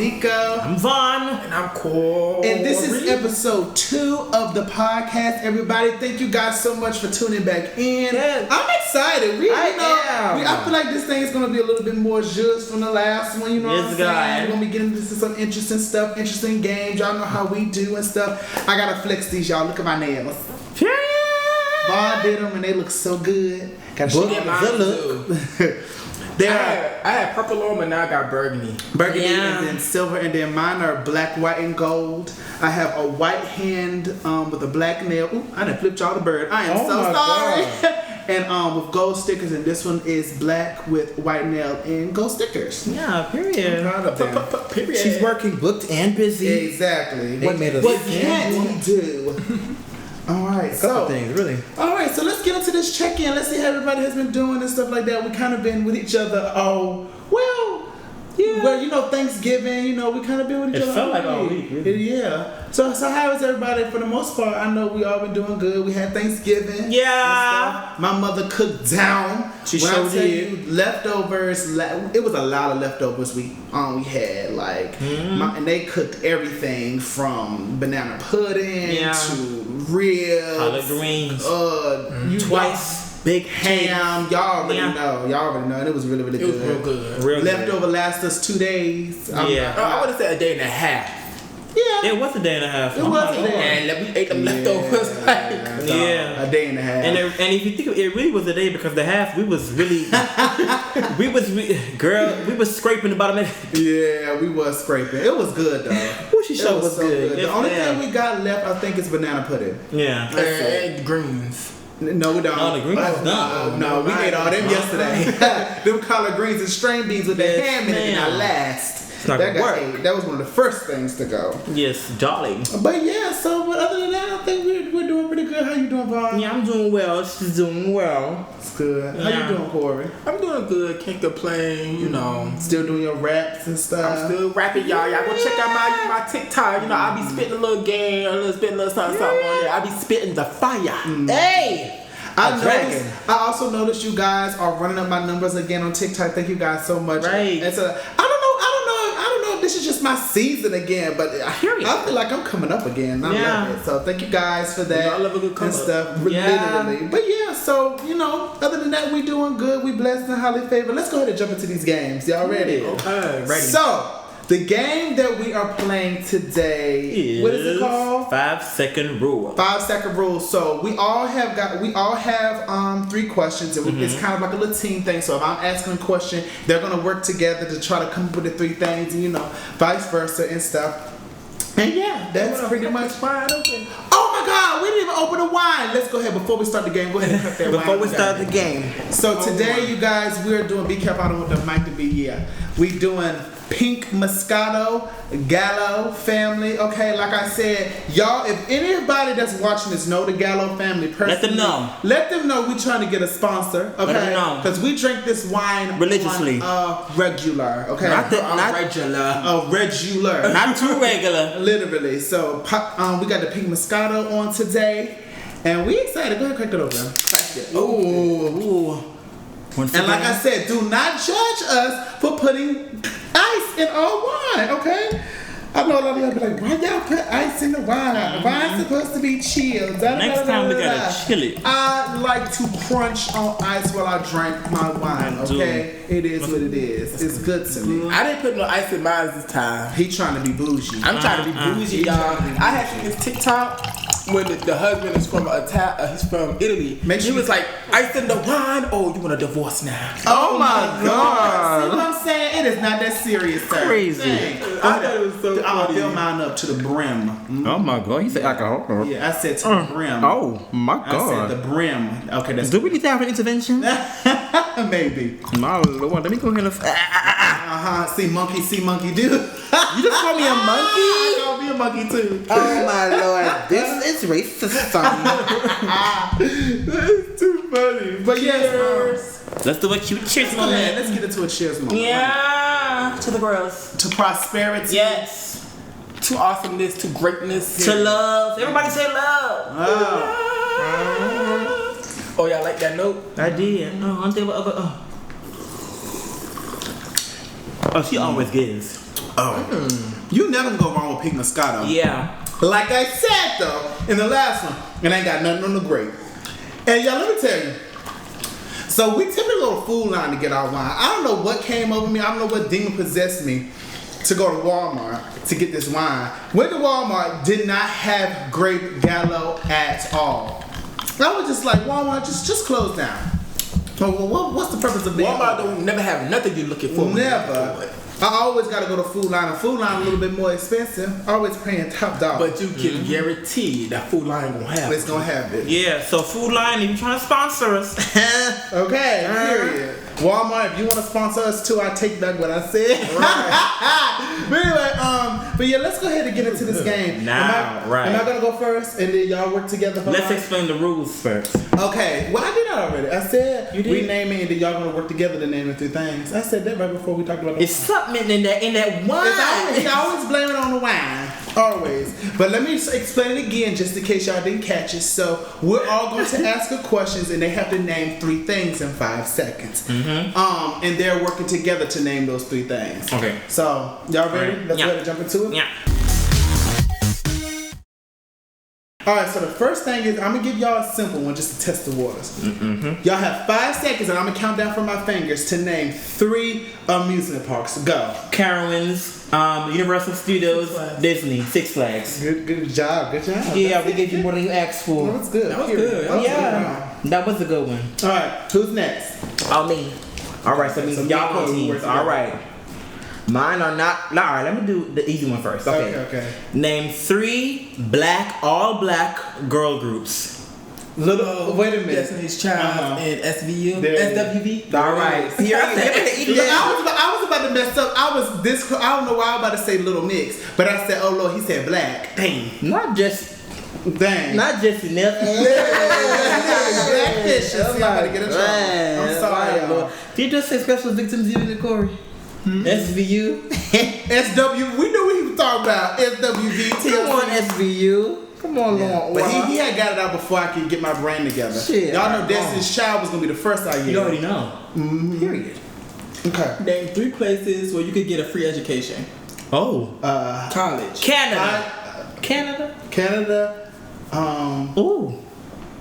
Nico. I'm Vaughn. And I'm Cole. And this is episode 2 of the podcast, everybody. Thank you guys so much for tuning back in. Yes. I'm excited. I feel like this thing is going to be a little bit more just from the last one, you know what I'm saying? We're going to be getting into some interesting stuff, interesting games. Y'all know how we do and stuff. I got to flex these, y'all. Look at my nails. Vaughn did them and they look so good. Got She did mine too. I had purple on, but now I got burgundy. Burgundy and then silver, and then mine are black, white, and gold. I have a white hand with a black nail. Ooh, I done flipped y'all the bird. I am so sorry. And with gold stickers, and this one is black with white nail and gold stickers. Yeah, period. I'm proud of them. Period. She's working, booked and busy. Exactly. What made us What can't we do? All right, Couple things, really. All right, so let's get into this check-in. Let's see how everybody has been doing and stuff like that. We kind of been with each other. Well, you know, Thanksgiving. You know, we kind of been with each other. It felt like all week, really. Yeah. So how is everybody? For the most part, I know we all been doing good. We had Thanksgiving. Yeah. My mother cooked down. She when sure I tell did. you, leftovers. It was a lot of leftovers we had. Like, and they cooked everything from banana pudding to ribs, collard greens, twice. Big ham, y'all already know, and it was really, really good. It was real good. real Leftover last us 2 days. I would have said a day and a half. Yeah, It was a day and a half. it was a day. And we ate them leftovers. Yeah. A day and a half. And if you think of it, it really was a day because the half we was really, we was scraping the bottom of it. Yeah, we was scraping. It was good though. Ooh, she sure was so good. The Yes, only ma'am. thing we got left, I think, is banana pudding. Yeah. And greens. No, we don't. No, the greens is done. No, we ate all them yesterday. Them collard greens and string beans with the Yes, ham in it, and I ma'am. last. It's not That gonna got work. ate. That was one of the first things to go. Yes, jolly. But yeah, so other than that, I think we're doing pretty good. How you doing, Vaughn? Yeah, I'm doing well. She's doing well. It's good. How Yeah. you doing, Corey? I'm doing good. Can't complain. You know. Still doing your raps and stuff. I'm still rapping, y'all. Y'all go check out my TikTok. You know, I be spitting a little game, spitting a little something on there. I be spitting the fire. Hey. I also noticed you guys are running up my numbers again on TikTok. Thank you guys so much. Right. I don't know if this is just my season again, but I feel like I'm coming up again. I love it. So thank you guys for that. Y'all love a good come and up. stuff. Yeah. Literally. But yeah, so you know, other than that, we doing good. We blessed and highly favored. Let's go ahead and jump into these games. Y'all ready? Okay, ready. So the game that we are playing today, what is it called? 5-second rule. 5-second rule. So we all have 3 questions, and it's kind of like a little team thing. So if I'm asking a question, they're gonna work together to try to come up with the 3 things, and vice versa and stuff. And yeah, that's pretty much wide open. Oh my God, we didn't even open the wine. Let's go ahead before we start the game. Go ahead and cut that wine. Before we start the game. So today, you guys, we're doing. Be careful, I don't want the mic to be. Yeah, we doing Pink Moscato Gallo family. Okay, like I said, y'all, if anybody that's watching this know the Gallo family personally, Let them know. Let them know we trying to get a sponsor. Okay, Let them know. because we drink this wine Religiously. on, regular. Okay, Not Regular. regular. Not too regular. Literally. So we got the Pink Moscato on today, and we excited. Go ahead, crack it open. Crack it. Ooh. And like I said, do not judge us for putting ice in our wine, okay? I know a lot of y'all be like, why y'all put ice in the wine? Wine's supposed to be chilled. Next time we gotta chill it. I like to crunch on ice while I drink my wine, okay? It is what it is. It's good to me. I didn't put no ice in mine this time. He trying to be bougie. I'm trying to be bougie, y'all. I had seen this TikTok when the husband is from he's from Italy. He was like, ice in the wine. Oh, you want a divorce now? Oh my God. See what I'm saying? It is not that serious, sir. Crazy. Dang. I thought it was so I'm funny. gonna fill mine up to the brim. Oh my God, you said alcohol? Yeah, I said to the brim. Oh my I said the God. brim. Okay, that's Do we need to have an intervention? maybe. My Lord, let me go ahead and. See monkey do. You just call me a monkey? I call me a monkey too. Oh my Lord, this is racist. It's too funny. But yes, Let's do a cute cheers go ahead. moment. Let's get into a cheers moment. Yeah. To the girls. To prosperity. Yes. To awesomeness, to greatness. To love. Everybody say love. Oh, y'all like that note? I did. Oh, she always gives. You never go wrong with pink Moscato. Yeah. Like I said though, in the last one, it ain't got nothing on the grape. And y'all, let me tell you. So we typically go to Food Line to get our wine. I don't know what came over me. I don't know what demon possessed me to go to Walmart to get this wine. Went to Walmart, did not have grape Gallo at all. I was just like, Walmart, just close down. What's the purpose of being Walmart don't never have nothing you're looking for. Never. I always gotta go to Food Line. And Food Line a little bit more expensive. Always paying top dollar. But you can guarantee that Food Line gonna have It's gonna have it. Yeah, so Food Line, if you're trying to sponsor us. Okay, period. Walmart, if you want to sponsor us too, I take back what I said. Right. But anyway, but yeah, let's go ahead and get into this game. Now, right. Am I gonna go first and then y'all work together for Let's mine? explain the rules first. Okay, well I did that already. I said You did? we name it and then y'all gonna work together to name the 3 things. I said that right before we talked about the It's something in that wine. He always blame it on the wine. Always. But let me just explain it again just in case y'all didn't catch it. So we're all going to ask her questions and they have to name 3 things in 5 seconds. And they're working together to name those 3 things. Okay. So y'all ready? Right. Let's Yeah. go ahead and jump into it. Yeah. Alright, so the first thing is I'm gonna give y'all a simple one just to test the waters. Y'all have 5 seconds and I'm gonna count down from my fingers to name 3 amusement parks. Go. Carowinds, Universal Studios, Disney, Six Flags. Good job. Good job. Yeah, we gave you more than you asked for. That was good. That was Period. good. That was Yeah, that was a good one. good. Alright, who's next? Oh, me. All right, so, So y'all me on and you teams. work All together. right. Mine are not. All right, let me do the easy one first. Okay. Okay. Name 3 all black girl groups. Wait a minute. Destiny's Child and SVU. There it is. SWV. All right. Here I said. Look, I was about to mess up. I don't know why I was about to say Little Mix, but I said, oh Lord, he said black. Dang. Not just Dang. enough. Blackfish. I'm about to get in trouble. I'm sorry, y'all. Did you just say special victims unit, Corey? SVU. SW, we knew what he was talking about. SWV. Come on, SVU. Come on, Lord. But he had got it out before I could get my brain together. Shit. Y'all know Destiny's Child was gonna be the first I You already know. Period. Okay. Name 3 places where you could get a free education. Oh. College. Canada. Canada. Canada. Ooh.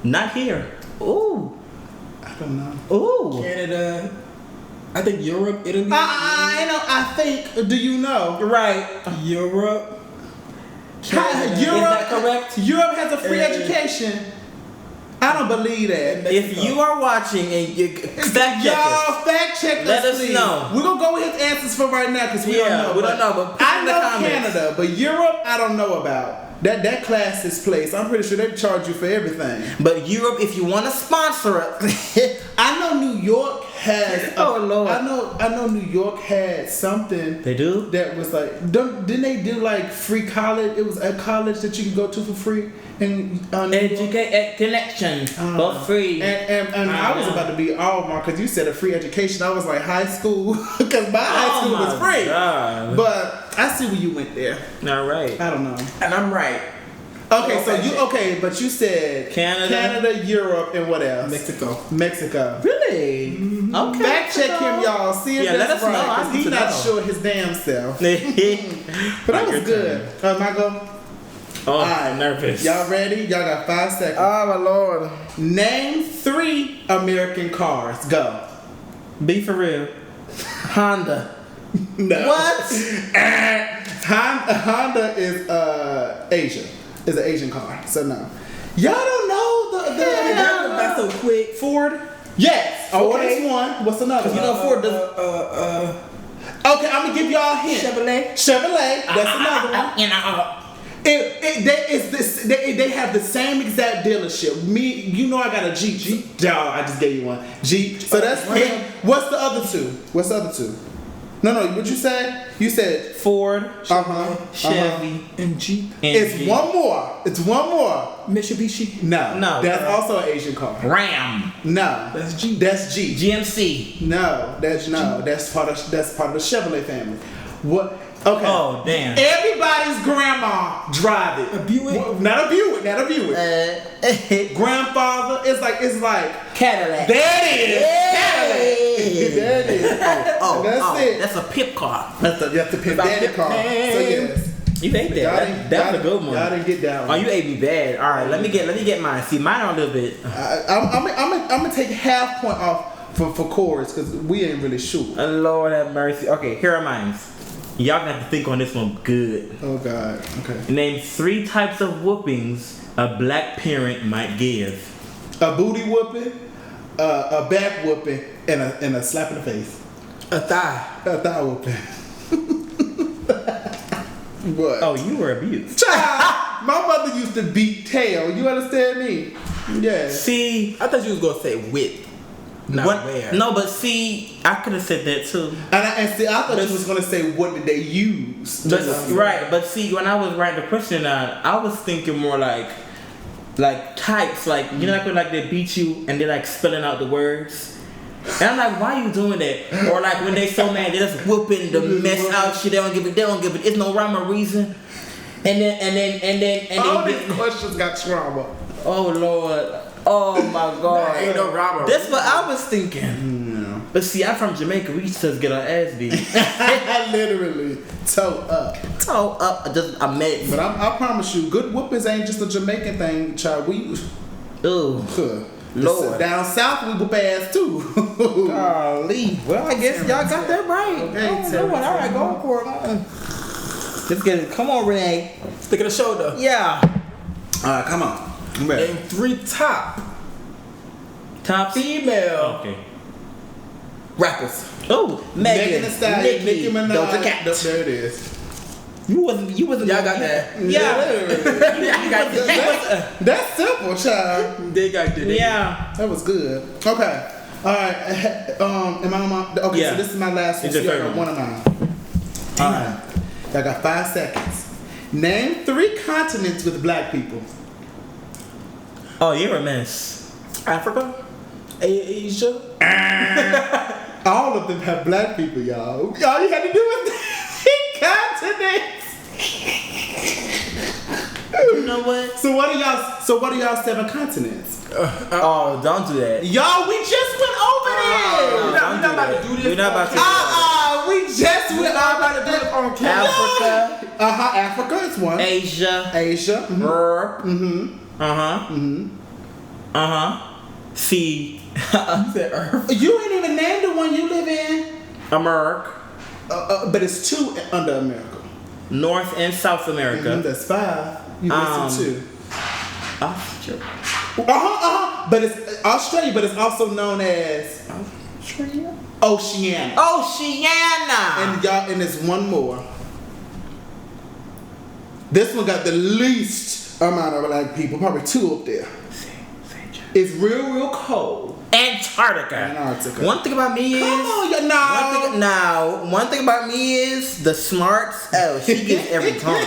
Not here. Ooh. I don't know. Ooh. Canada. I think Europe, Italy. I think. Do you know? Right. Europe. Europe, Is that correct? Europe has a free education. I don't believe that. If you are watching and you fact check Y'all us. fact check Let us please. know. We're gonna go with his answers for right now because we Yeah, don't know. we don't know, but put I in the know comments. Canada, but Europe I don't know about. That class is place. I'm pretty sure they charge you for everything. But Europe, if you want to sponsor it, I know New York has. Oh, Lord. I know New York had something. they do. That was like, didn't they do like free college? It was a college that you can go to for free and Educate connection for free. And I was about to be all marked because you said a free education. I was like high school because my high school was free. God. But I see where you went there. All right. I don't know. And I'm right. Okay, so but you said Canada, Europe, and what else? Mexico. Really? Okay. Fact check him, y'all. See if Yeah, let that's us know. right I because need he's to not know. sure his damn self. But But that was good. My go. Oh, Alright, nervous. Y'all ready? Y'all got 5 seconds. Oh my lord. Name 3 American cars. Go. Be for real. Honda. No. What? Honda is Asian. Is an Asian car. So no. Y'all don't know the That's so quick. Ford? Yes. Ford is one. What's another? You know Ford does. Okay, I'm gonna give y'all a hint. Chevrolet. That's another one. They have the same exact dealership. You know I got a Jeep. Dog, I just gave you one. Jeep. So that's hint. What's the other two? No, what you said? You said Ford, Chevy, And Jeep. It's Jeep. one more. Mitsubishi. No. That's also an Asian car. Ram, No. That's Jeep. That's Jeep. GMC. No. That's part of the Chevrolet family. What? Okay. Oh damn. Everybody's grandma drive it. A Buick? Not a Buick. Grandfather. It's like Cadillac. there it is. Cadillac. There it is. That's it. That's a pip car. That's the Pimp Daddy car. So yes. You ate that. That's a good one. Y'all didn't get that one. Oh, you ate me bad. All right, let me get mine. See, mine are a little bit. I'm gonna take half point off for chorus because we ain't really sure. Lord have mercy. Okay, here are mine. Y'all gonna have to think on this one good. Oh God. Okay. Name 3 types of whoopings a black parent might give. A booty whooping, a back whooping, and a slap in the face. A thigh. A thigh whooping. What? Oh, you were abused. Child, my mother used to beat tail. You understand me? Yeah. See, I thought you was gonna say with, not where. No, but see, I could have said that too. And see, I thought you was gonna say what did they use? Right, but see, when I was writing the question down, I was thinking more like types, like you know, like they beat you and they're like spelling out the words. And I'm like, why you doing that? Or like when they so mad, they just whooping the mess out shit. They don't give it. It's no rhyme or reason. And then all these questions got trauma. Oh Lord. Oh my God. Ain't no rhyme or That's reason. what I was thinking. But see, I'm from Jamaica. We used to just get our ass beat. Literally toe up. Just a mess. But I promise you, good whoopings ain't just a Jamaican thing, child. We Ooh. Lord. Down south we whoop ass too. Golly. Well, I guess y'all got that right. Okay, All right, go for it. Let's get it. Come on, Renee. Stick of the shoulder. Yeah. Alright, come on. Name 3 top female rappers. Oh, Megan Thee Stallion, Nicki Minaj. Doja Cat. There it is. You wasn't. Y'all got that. Yeah. You got that. That's simple, child. They got that. Yeah. That was good. Okay. Alright. Am I on my okay, Yeah. so this is my last one. It's So your y'all third got one of mine. Alright. I got 5 seconds. Name 3 continents with black people. Oh, you're a mess. Africa, Asia. All of them have black people, y'all. All you had to do was continents. You know what? So what are y'all 7 continents? Oh, don't do that. Y'all, we just went over there. Don't do that. We're not about to. We just went over there on camera. Africa. Africa is one. Asia. Asia. Europe. See. You ain't even named the one you live in. America. But it's 2 under America. North and South America. That's 5. You missing 2. Australia. But it's Australia, but it's also known as Oceania. And there's one more. This one got the least amount of black people, probably 2 up there. It's real cold. Antarctica. One thing about me is. Come on, one thing about me is the smarts. Oh, she gets every time.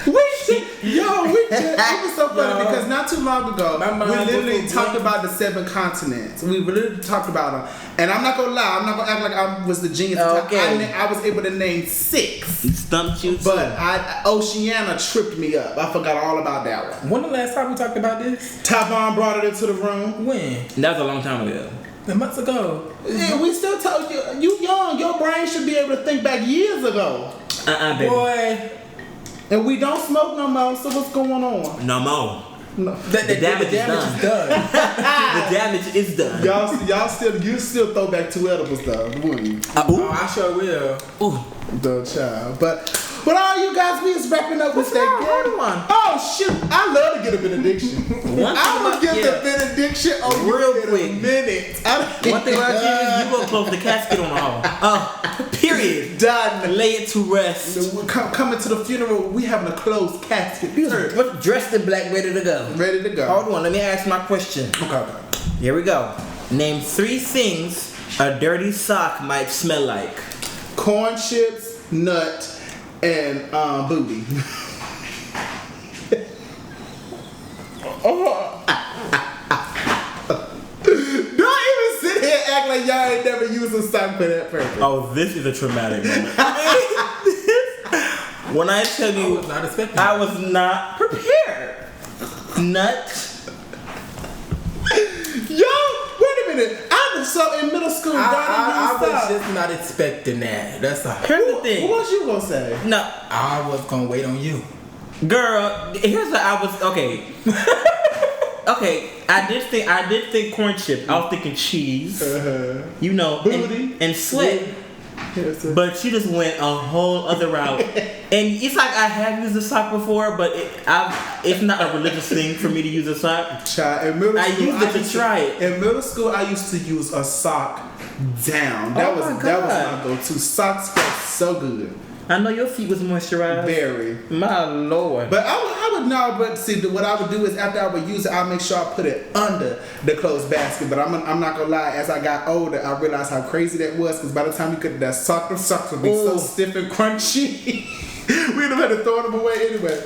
It was so funny because not too long ago, we literally talked about the 7 continents. We literally talked about them. And I'm not gonna lie, I'm not gonna act like I was the genius. Okay. I was able to name 6. It stumped you too. But Oceania tripped me up. I forgot all about that one. When the last time we talked about this? Tavon brought it into the room. When? That was a long time ago. A month ago. Yeah, we still told you young. Your brain should be able to think back years ago. Baby. Boy. And we don't smoke no more. So what's going on? No more. No. The damage is done. The damage is done. You still throw back 2 edibles though, wouldn't you? I sure will. Ooh. The child. But all you guys, we is wrapping up with that game. Oh shoot! I love to get a benediction. I'm gonna get the benediction real quick. In a minute. One thing about you is you gonna close the casket on the hall. Period. Done. Lay it to rest. Coming to the funeral, we having a closed casket. What's dressed in black, ready to go? Ready to go. Hold on, let me ask my question. Okay. Here we go. Name 3 things a dirty sock might smell like. Corn chips, nut, and booty. Don't even sit here and act like y'all ain't never used a sock for that purpose. Oh, this is a traumatic moment. When I tell you, I was not prepared. Nut. Yo, wait a minute. I So in middle school, I was just not expecting that. That's all. Here's the thing. What was you gonna say? No, I was gonna wait on you. girl. Here's what I was. Okay. Okay. I did think corn chip. I was thinking cheese. You know, Booty. and sweat. But she just went a whole other route. And it's like I have used a sock before, but it's not a religious thing for me to use a sock. Child, in middle school, used it to try it. In middle school, I used to use a sock down. That was my go-to. Socks felt so good. I know your feet was moisturized. Very. My lord. But I would know. But see, what I would do is after I would use it, I'll make sure I put it under the clothes basket. But I'm not gonna lie. As I got older, I realized how crazy that was. Because by the time you could, that socks would be so stiff and crunchy. We'd have had to throw them away anyway.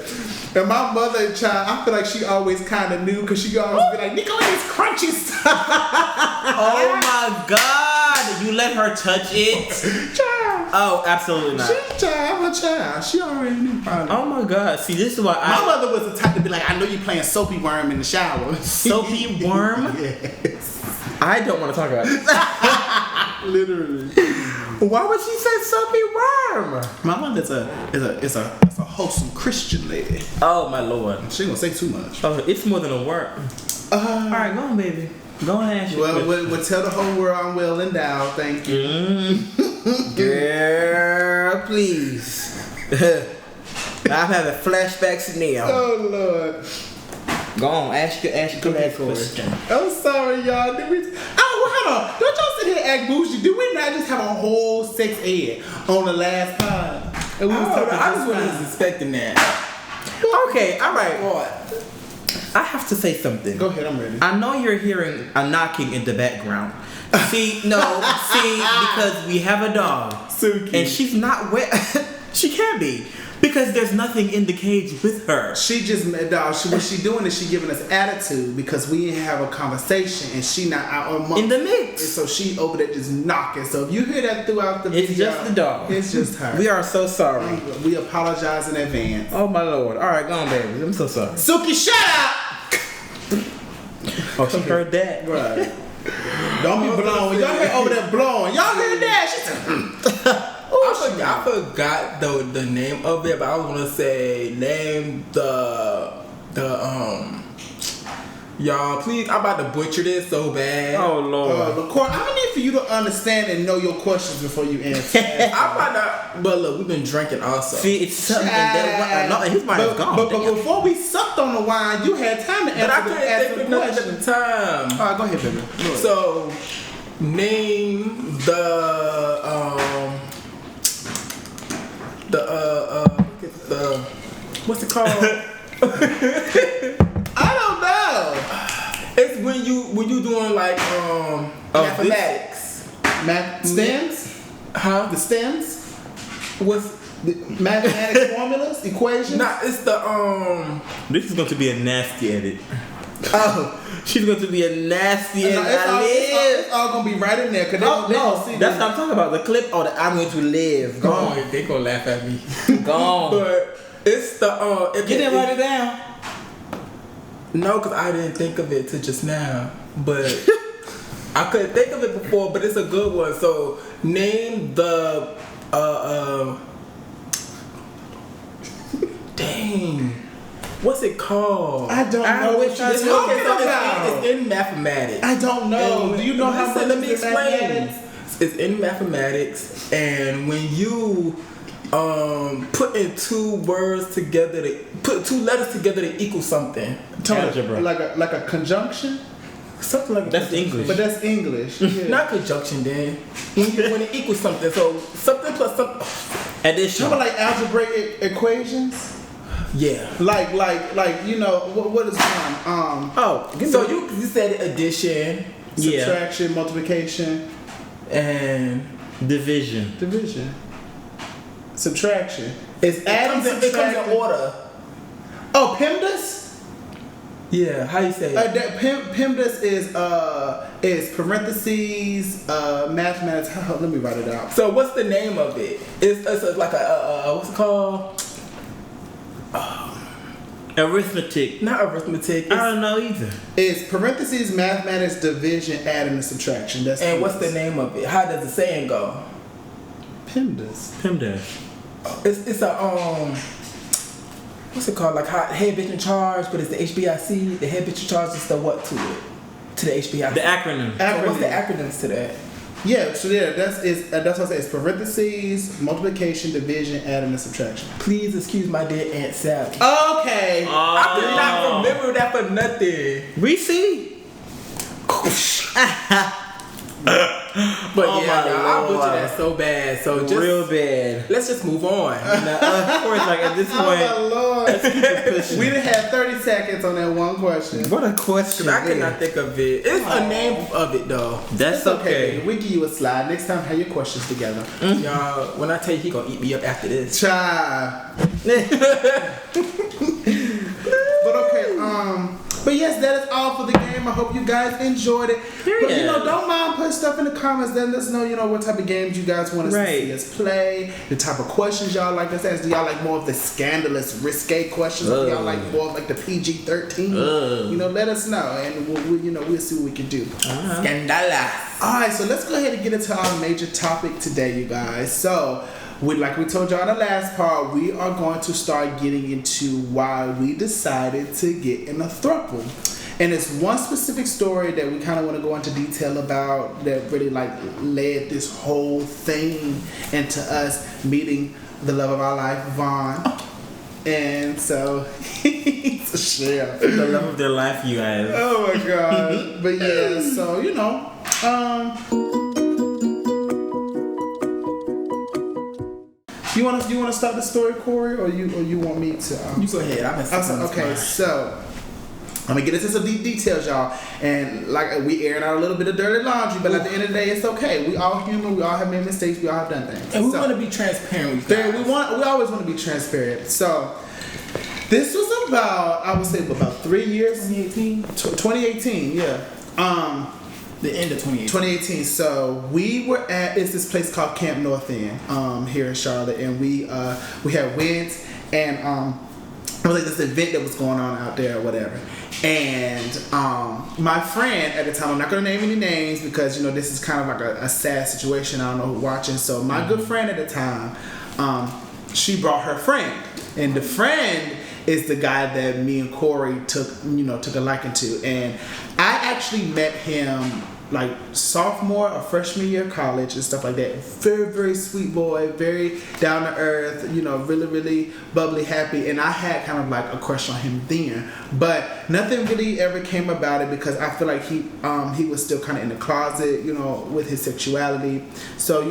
And my mother and child, I feel like she always kind of knew because she always be like, Nico, these crunchy stuff. Oh my God! You let her touch it? Child. Oh, absolutely not. I'm a child. She already knew probably. Oh my God! See, this is why My mother was the type to be like, I know you playing soapy worm in the shower. Soapy worm? Yes. I don't want to talk about it. Literally. Why would she say soapy worm? My mother is a wholesome Christian lady. Oh my lord! She ain't gonna say too much. Oh, it's more than a worm. All right, go on, baby. Go on and ask you. Well, we'll tell the whole world I'm well endowed. Thank you. Girl, please. I'm having flashbacks now. Oh Lord. Go on, ask your question. I'm sorry, y'all. Hold on. Don't y'all sit here and act bougie. Did we not just have a whole sex ed on the last pod? And we was talking I just this wasn't time? expecting that. Okay, all right. What? I have to say something. Go ahead, I'm ready. I know you're hearing a knocking in the background. See, because we have a dog. Suki. And she's not wet. She can't be. Because there's nothing in the cage with her. She just, dog, what she doing is she giving us attitude because we didn't have a conversation and she not out amongst In the mix. And so she over there just knocking. So if you hear that throughout the It's video, just the dog. It's just her. We are so sorry. We apologize in advance. Oh my lord. Alright, go on, baby. I'm so sorry. Suki, shut up! Oh, she heard that. Right. Don't be blowing. Y'all hear over there blowing. Y'all heard that? She said, I forgot the name of it, but I was gonna say name y'all please. I'm about to butcher this so bad. Oh lord. LaCour, I'm gonna need for you to understand and know your questions before you answer. I'm about to, but look, we've been drinking also. See, it's something that no, his mind is gone. But before we sucked on the wine, you had time to but I answer couldn't think of the nothing question. at the time. All right, go ahead, baby. Go So, name the what's it called? I don't know. It's when you doing like mathematics. Stems? Huh? The stems? What's The mathematics formulas? Equations? nah? It's the This is going to be a nasty edit. Oh. She's going to be a nasty edit. It's all gonna be right in there. Cause Oh, they no, don't see that's this. what I'm talking about. The clip or the I'm going to live. Go on. they gonna laugh at me. Go on. But it's the You didn't write it down. No, because I didn't think of it till just now. But I couldn't think of it before, but it's a good one. So name the dang. What's it called? I don't know what you're talking about. It's in mathematics. I don't know. And Do you know how much let me is in explain. mathematics? It's in mathematics, and when you put in two words together, put two letters together to equal something. Algebra. Like a conjunction? Something like That's that. English. But that's English. Yeah. Not conjunction then. When it equals something. So something plus something. Addition. Remember like algebraic equations? Yeah. Like you know what is one? So you said addition Subtraction, multiplication, and division. Subtraction. It's adding, it comes in order. Oh, PEMDAS? Yeah, how you say it? That PEMDAS is parentheses, mathematics. Let me write it out. So what's the name of it? It's like a what's it called? Arithmetic. Not arithmetic. I don't know either. It's parentheses, mathematics, division, adding, and subtraction. That's and what's the name of it? How does the saying go? PEMDAS. It's a what's it called? Like head bitch in charge, but it's the HBIC. The head bitch in charge is the what to it? To the HBIC. The acronym. So what's the acronyms to that? Yeah, so yeah, that's what I say. It's parentheses, multiplication, division, adding, and subtraction. Please excuse my dear Aunt Sally. Okay. I could not remember that for nothing. We see. But I butchered that so bad. So just real bad. Let's just move on. Of course, like at this point, oh my Lord. let's keep it pushing. We done had 30 seconds on that one question. What a question! I cannot think of it. It's a name of it though. That's okay. We give you a slide. Next time, have your questions together. Y'all, when I tell you he gonna eat me up after this. Child. But okay, but yes, that is all for the game. I hope you guys enjoyed it. But don't mind putting stuff in the comments. Then let us know, what type of games you guys want us to see us play. The type of questions y'all like us to ask. Do y'all like more of the scandalous, risque questions? Or do y'all like more of like the PG-13? Let us know, and we'll see what we can do. Scandalous. All right, so let's go ahead and get into our major topic today, you guys. So, like we told y'all in the last part, we are going to start getting into why we decided to get in a throuple. And it's one specific story that we kind of want to go into detail about that really led this whole thing into us meeting the love of our life, Vaughn. And so, share The love of their life, you guys. Oh my God. But yeah, so, You want to start the story, Corey, or you want me to? You go ahead. Okay, so I'm gonna get into some deep details, y'all, and we airing out a little bit of dirty laundry, but at the end of the day, it's okay. We all human. We all have made mistakes. We all have done things, and we want to be transparent with you. We always want to be transparent. So this was about 3 years. 2018, yeah. The end of 2018. So we were at this place called Camp North End here in Charlotte, and we had went and it was like this event that was going on out there or whatever. And my friend at the time, I'm not gonna name any names because this is kind of like a sad situation. I don't know who's watching. So my good friend at the time, she brought her friend, and the friend is the guy that me and Corey took a liking to, and I actually met him like sophomore or freshman year of college and stuff like that. Very, very sweet boy, very down to earth, really, really bubbly, happy. And I had kind of like a crush on him then, but nothing really ever came about it because I feel like he was still kind of in the closet, with his sexuality. So,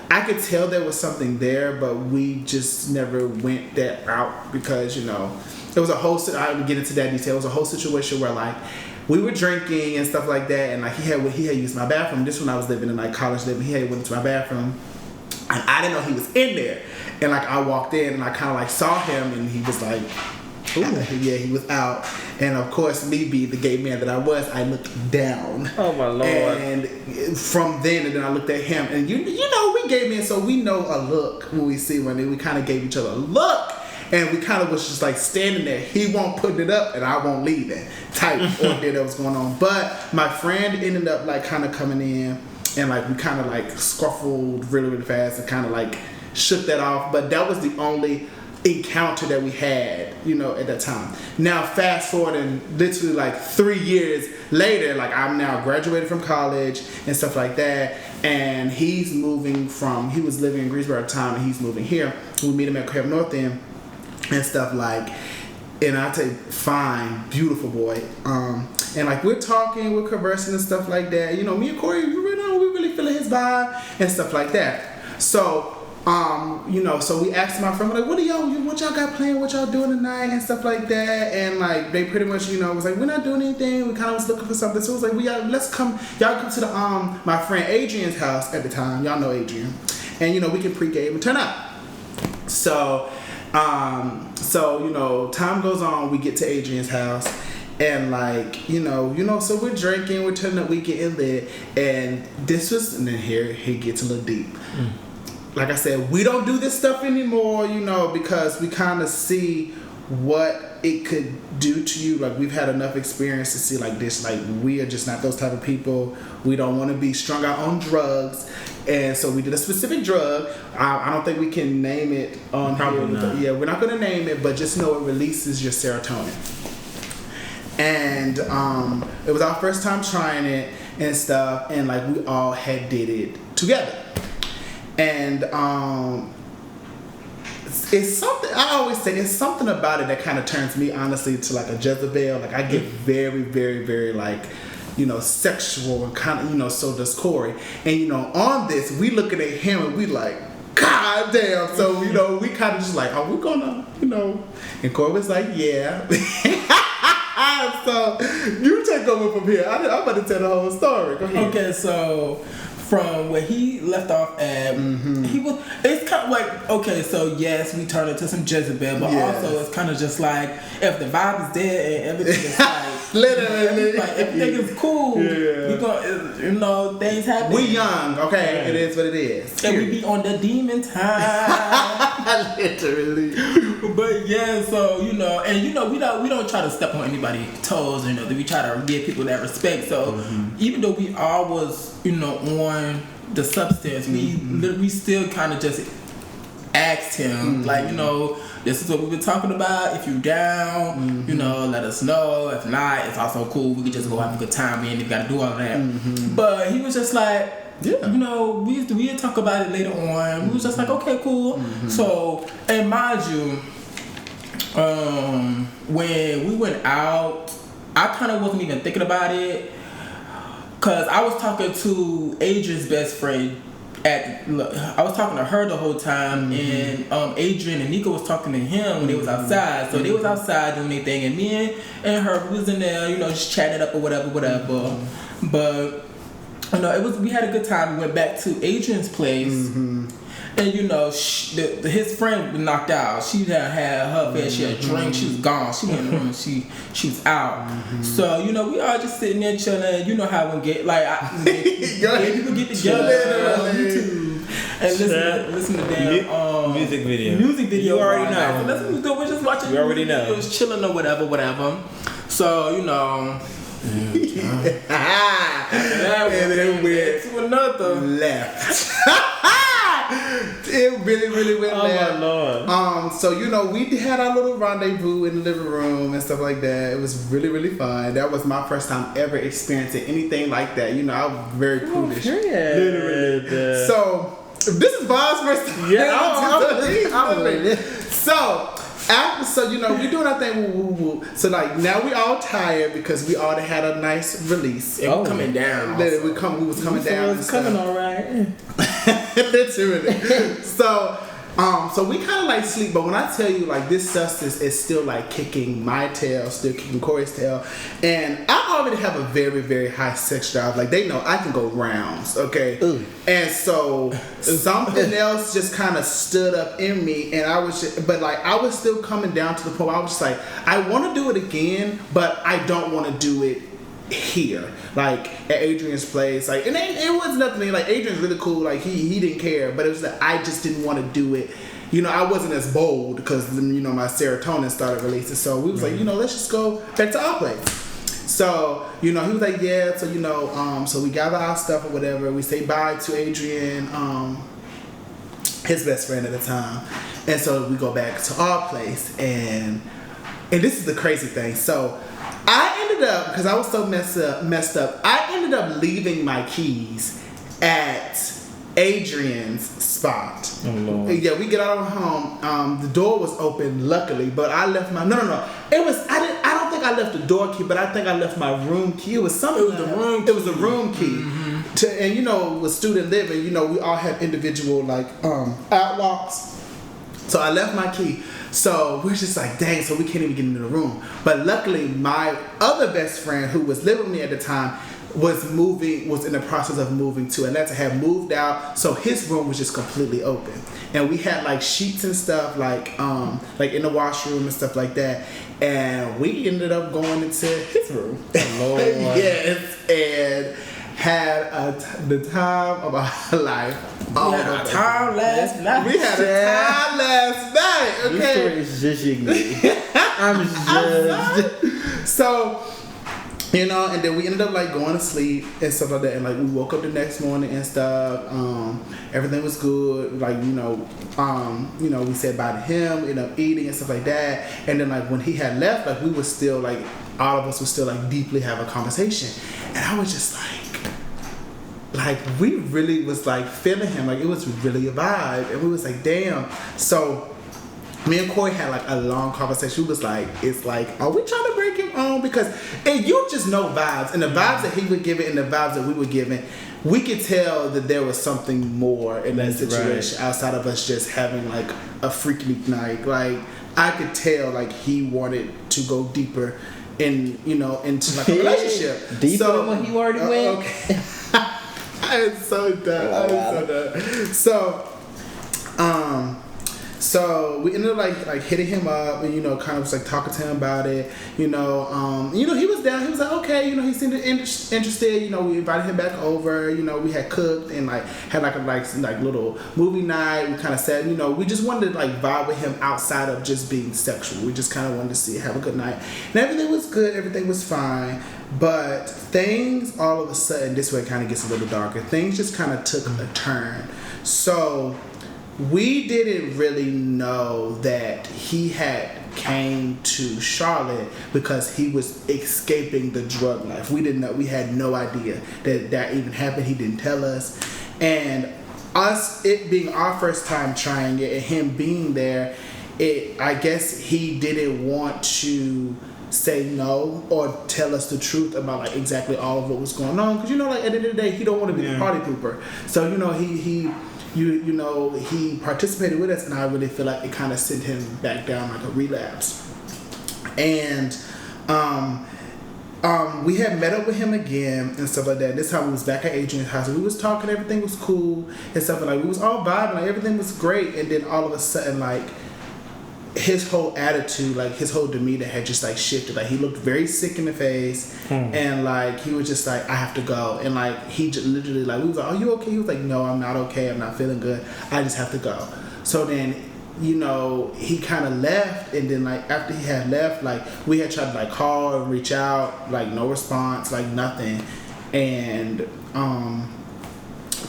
I could tell there was something there, but we just never went that route because, it was a whole, I would get into that detail. It was a whole situation where we were drinking and stuff like that, and he had used my bathroom. This when I was living in college living. He had went into my bathroom, and I didn't know he was in there. And I walked in and I kind of saw him, and he was like, ooh, yeah, he was out. And of course, me being the gay man that I was, I looked down. Oh my Lord! And from then, and then I looked at him, and we gay men, so we know a look when we see one, and we kind of gave each other a look. And we kind of was just standing there. He won't put it up, and I won't leave it type ordeal that was going on. But my friend ended up kind of coming in, and we kind of scuffled really, really fast and kind of shook that off. But that was the only encounter that we had, at that time. Now fast forward, and literally 3 years later, I'm now graduated from college and stuff like that. And he was living in Greensboro at the time, and he's moving here. We meet him at Camp North End and stuff and I tell you, fine, beautiful boy. And we're talking, we're conversing and stuff like that. Me and Corey, we really feeling his vibe and stuff like that. So, so we asked my friend, what y'all got planned, what y'all doing tonight and stuff like that. And they pretty much, was we're not doing anything. We kind of was looking for something. So it was let's come, y'all come to the my friend Adrian's house at the time. Y'all know Adrian. And we can pregame and turn up. So time goes on, we get to Adrian's house, and so we're drinking, we're turning up, we getting lit, and then here he gets a little deep. Like I said, we don't do this stuff anymore, because we kind of see what it could do to you. Like, we've had enough experience to see like this. Like, we are just not those type of people. We don't want to be strung out on drugs. And so we did a specific drug. I don't think we can name it on Probably here. not. Yeah, we're not going to name it, but just know it releases your serotonin. And it was our first time trying it and stuff. And like, we all had did it together. And it's something, I always say, it's something about it that kind of turns me honestly to like a Jezebel. Like, I get very, very, very like, you know, sexual and kind of, you know, so does Corey. And, you know, on this, we looking at him and we like, God damn. So, you know, we kind of just like, are we gonna, you know? And Corey was like, yeah. So, you take over from here. I'm about to tell the whole story. Go ahead. Okay, so from where he left off at, it's kind of like, okay, so yes, we turned into some Jezebel, but also it's kind of just like, if the vibe is there and everything is like, literally, like, everything is cool, we gonna, you know, things happen. We young, okay? It is what it is. And we be on the demon time. Literally. But yeah, so, you know, and you know, we don't try to step on anybody's toes, you know, we try to give people that respect. So even though we all was, you know, on the substance, we still kind of just asked him, like, you know, this is what we've been talking about. If you down, you know, let us know. If not, it's also cool. We can just go have a good time. We ain't even got to do all of that. But he was just like, you know, we'd talk about it later on. We was just like, okay, cool. So, and mind you, when we went out, I kind of wasn't even thinking about it, cause I was talking to Adrian's best friend. I was talking to her the whole time, and Adrian and Nico was talking to him when they was outside. So they was outside doing their thing, and me and her was in there, you know, just chatting it up or whatever. But you know, we had a good time. We went back to Adrian's place. And you know, his friend was knocked out. She had her fair share of drink. She was gone. She went in the room. She was out. So you know, we all just sitting there chilling. You know how we get like people get together on YouTube and listen to damn music video. Music video. You already know. So that's what we do. We're just watching. You already know. It was chilling or whatever. So you know. And then we to another left. It really went left. Oh my Lord. So you know, we had our little rendezvous in the living room and stuff like that. It was really fun. That was my first time ever experiencing anything like that. You know, I was very prudish. Literally. So this is Bob's first time. Yeah. So you know, we doing our thing. Woo. So like now we all tired because we all had a nice release. Coming down. We was coming down. It was coming all right. Literally. So we kind of like sleep, but when I tell you like this substance is still like kicking my tail, still kicking Corey's tail, and I already have a very, very high sex drive. Like they know I can go rounds, okay? And so something else just kind of stood up in me, and I was still coming down to the point where I was just like, I want to do it again, but I don't want to do it here, like at Adrian's place, like, and it was nothing. Like Adrian's really cool, like he didn't care, but it was that I just didn't want to do it. You know, I wasn't as bold because you know my serotonin started releasing. So we was like, you know, let's just go back to our place. So you know, he was like, yeah. So you know, so we gather our stuff or whatever. We say bye to Adrian, his best friend at the time, and so we go back to our place. And this is the crazy thing. So I ended up, because I was so messed up, I ended up leaving my keys at Adrian's spot. Oh, Lord. Yeah, we get out of home. The door was open, luckily, but I left my I don't think I left the door key, but I think I left my room key. It was something. It was the room key. And you know, with student living, you know, we all have individual like outlocks. So I left my key. So we're just like, dang, so we can't even get into the room. But luckily, my other best friend who was living with me at the time was in the process of moving to Atlanta, had moved out. So his room was just completely open. And we had like sheets and stuff like in the washroom and stuff like that. And we ended up going into his room. Lord. Yes, and had the time of our life. We had a time last night. Okay. This story is just ignorant. I'm just. So, you know, and then we ended up like going to sleep and stuff like that, and like we woke up the next morning and stuff. Everything was good. Like you know, we said bye to him, ended up eating and stuff like that. And then like when he had left, like we were still like all of us would still like deeply have a conversation, and I was just like we really was like feeling him. Like it was really a vibe, and we was like, damn. So me and Corey had like a long conversation. We was like, it's like, are we trying to break him on? Because, and you just know vibes, and the vibes that he would give it and the vibes that we were giving, we could tell that there was something more in that situation outside of us just having like a freaky night. Like I could tell like he wanted to go deeper in, you know, into like a relationship. Deeper than what he already went. Okay. I am so done. So we ended up like hitting him up and, you know, kind of just like talking to him about it, you know, he was down. He was like, okay, you know, he seemed interested. You know, we invited him back over. You know, we had cooked and like had like a little movie night. We kind of said, you know, we just wanted to like vibe with him outside of just being sexual. We just kind of wanted to have a good night, and everything was good. Everything was fine. But things all of a sudden, this way kind of gets a little darker. Things just kind of took a turn. So we didn't really know that he had came to Charlotte because he was escaping the drug life. We didn't know. We had no idea that even happened. He didn't tell us. And us, it being our first time trying it and him being there, I guess he didn't want to say no or tell us the truth about like exactly all of what was going on. Because, you know, like at the end of the day, he don't want to be the party pooper. So, you know, he participated with us, and I really feel like it kind of sent him back down like a relapse. And we had met up with him again and stuff like that. This time we was back at Adrian's house, and we was talking, everything was cool and stuff, and like we was all vibing, like everything was great. And then all of a sudden, like his whole attitude, like his whole demeanor had just like shifted. Like he looked very sick in the face, and like he was just like, I have to go. And like he just literally like, we was like, are you okay? He was like, no, I'm not okay. I'm not feeling good. I just have to go. So then, you know, he kind of left, and then like after he had left, like we had tried to like call and reach out, like no response, like nothing. And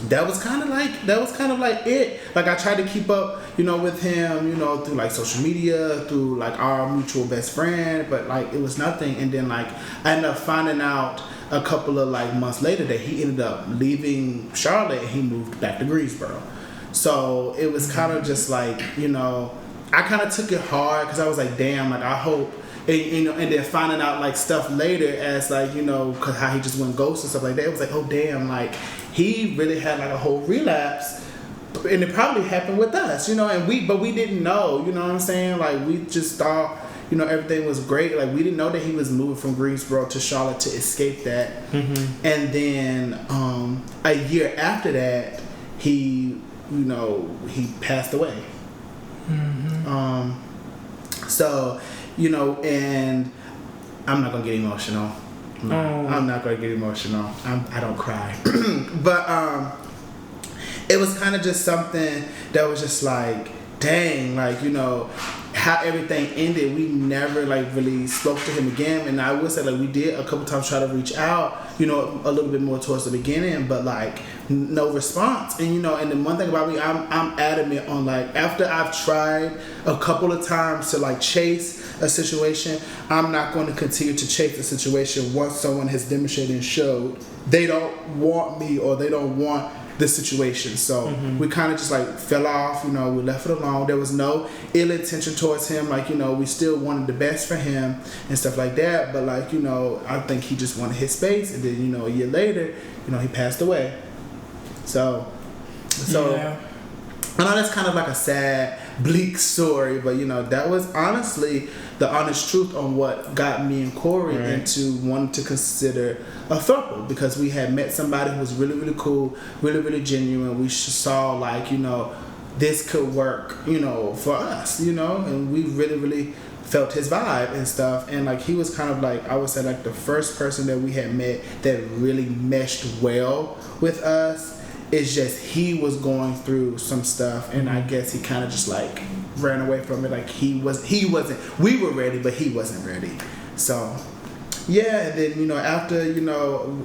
that was kind of like it. Like I tried to keep up, you know, with him, you know, through like social media, through like our mutual best friend, but like it was nothing. And then like I ended up finding out a couple of like months later that he ended up leaving Charlotte and he moved back to Greensboro. So it was kind of just like, you know, I kind of took it hard because I was like, damn, like I hope. And, you know, and then finding out like stuff later as like, you know, cause how he just went ghost and stuff like that. It was like, oh damn, like he really had like a whole relapse, and it probably happened with us, you know. And we didn't know, you know what I'm saying? Like we just thought, you know, everything was great. Like we didn't know that he was moving from Greensboro to Charlotte to escape that. And then a year after that, he passed away. So. You know, and I'm not gonna get emotional. I'm not gonna get emotional. I don't cry. But it was kind of just something that was just like, dang, like, you know, how everything ended. We never like really spoke to him again. And I would say like we did a couple times try to reach out, you know, a little bit more towards the beginning, but like no response. And you know, and the one thing about me, I'm adamant on like, after I've tried a couple of times to like chase a situation, I'm not going to continue to chase a situation once someone has demonstrated and showed they don't want me or they don't want the situation. So we kind of just like fell off, you know, we left it alone. There was no ill intention towards him. Like, you know, we still wanted the best for him and stuff like that. But like, you know, I think he just wanted his space. And then, you know, a year later, you know, he passed away. So yeah. I know that's kind of like a sad, bleak story, but you know, that was honestly the honest truth on what got me and Corey into wanting to consider a throuple, because we had met somebody who was really, really cool, really, really genuine. We saw like, you know, this could work, you know, for us, you know, and we really, really felt his vibe and stuff. And like, he was kind of like, I would say like the first person that we had met that really meshed well with us. It's just he was going through some stuff, and I guess he kind of just like ran away from it. Like he wasn't. We were ready, but he wasn't ready. So yeah, and then after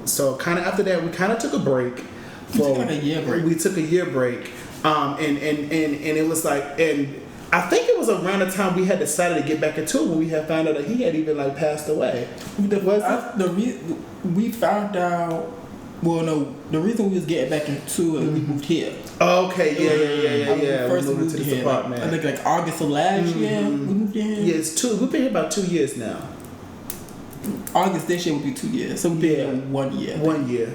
so kind of after that we kind of took a break. We took like a year break. We took a year break, and it was like, and I think it was around the time we had decided to get back into it when we had found out that he had even like passed away. We found out. Well, no, the reason we was getting back into it, we moved here. Okay, yeah. First we moved to this apartment. I think like August of last year, we moved in. Yeah, it's 2. We've been here about 2 years now. August this year will be 2 years, so we've been here 1 year. 1 year,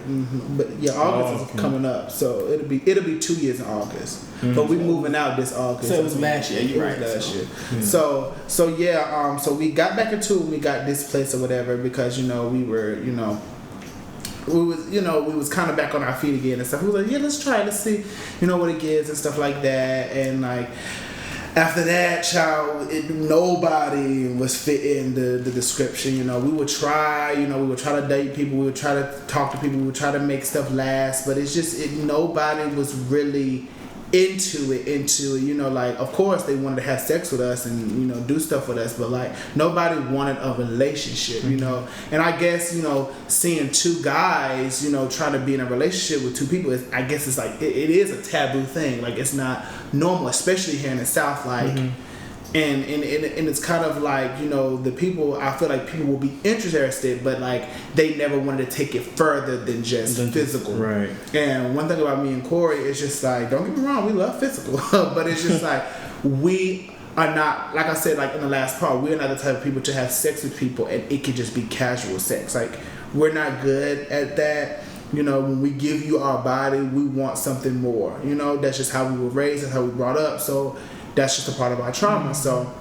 But yeah, August is coming up, so it'll be 2 years in August. But we moving out this August. So it was last year. You're right. Last year. So yeah, so we got back into it. We got this place or whatever because we were we was kind of back on our feet again and stuff. We was like, yeah, let's try it. Let's see, what it gives and stuff like that. And like after that, child, nobody was fitting the description. We would try, we would try to date people. We would try to talk to people. We would try to make stuff last. But it's just nobody was really into it. Like of course they wanted to have sex with us and do stuff with us, but like nobody wanted a relationship, and I guess seeing 2 guys trying to be in a relationship with 2 people I guess it's like it is a taboo thing. Like it's not normal, especially here in the South, like and it's kind of like the people, I feel like people will be interested, but like they never wanted to take it further than just physical. Right. And one thing about me and Corey is just like, don't get me wrong, we love physical, but it's just like we are not, like I said, like in the last part, we're not the type of people to have sex with people and it could just be casual sex. Like we're not good at that. When we give you our body, we want something more. That's just how we were raised, that's how we brought up. So that's just a part of our trauma. So,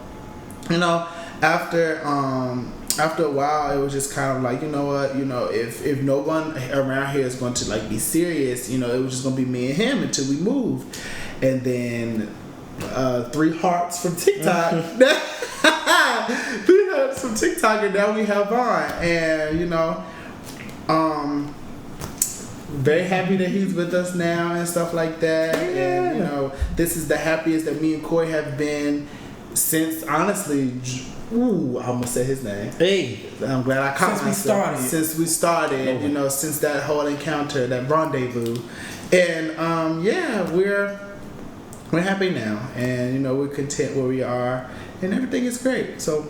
after a while, it was just kind of like, if no one around here is going to like be serious, it was just going to be me and him until we move. And then 3 hearts from TikTok. 3 hearts from TikTok, and now we have on. And, very happy that he's with us now and stuff like that. Yeah. And this is the happiest that me and Corey have been since, honestly, I almost said his name. Hey, I'm glad I caught myself. Since we started, since that whole encounter, that rendezvous. And we're happy now, and we're content where we are, and everything is great. So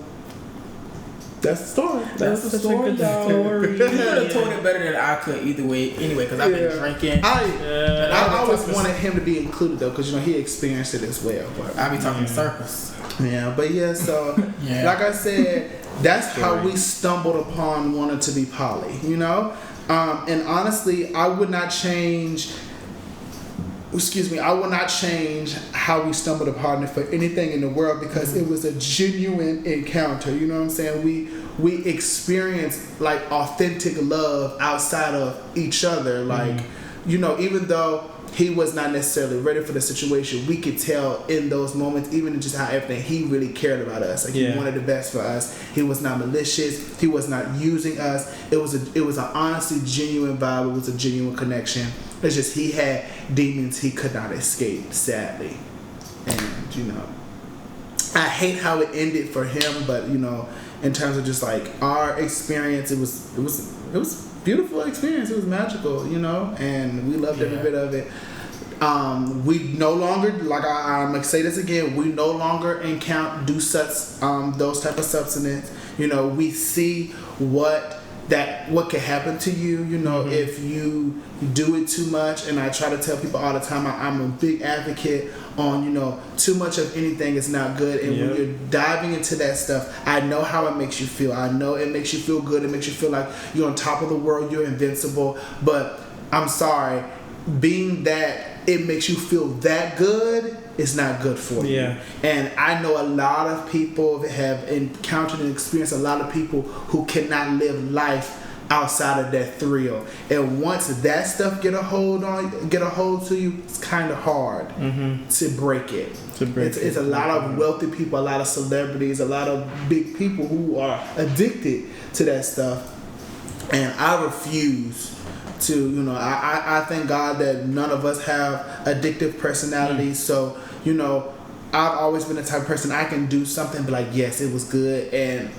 that's the story. That's the story. You could have told it better than I could either way. Anyway, because I've been drinking. I always wanted him to be included though, because he experienced it as well. But I be talking in circles. Yeah, but so like I said, that's how we stumbled upon wanting to be poly. And honestly, I would not change how we stumbled upon it for anything in the world, because it was a genuine encounter. You know what I'm saying? We experienced like authentic love outside of each other. Like, even though he was not necessarily ready for the situation, we could tell in those moments, even in just how everything, he really cared about us. Like he wanted the best for us. He was not malicious. He was not using us. It was an honestly genuine vibe. It was a genuine connection. It's just he had demons he could not escape, sadly. And I hate how it ended for him, but in terms of just like our experience, it was beautiful experience. It was magical, and we loved every bit of it. We no longer, like I'm gonna say this again, we no longer do such those type of substances. We see what can happen to you, if you do it too much. And I try to tell people all the time, I'm a big advocate on, too much of anything is not good. And when you're diving into that stuff, I know how it makes you feel. I know it makes you feel good. It makes you feel like you're on top of the world, you're invincible. But I'm sorry, being that it makes you feel that good, it's not good for you. And I know a lot of people have encountered and experienced a lot of people who cannot live life outside of that thrill. And once that stuff get a hold to you, it's kind of hard to break it. It's a lot of wealthy people, a lot of celebrities, a lot of big people who are addicted to that stuff. And I refuse to, I thank God that none of us have addictive personalities. So, I've always been the type of person I can do something, but like, yes, it was good, and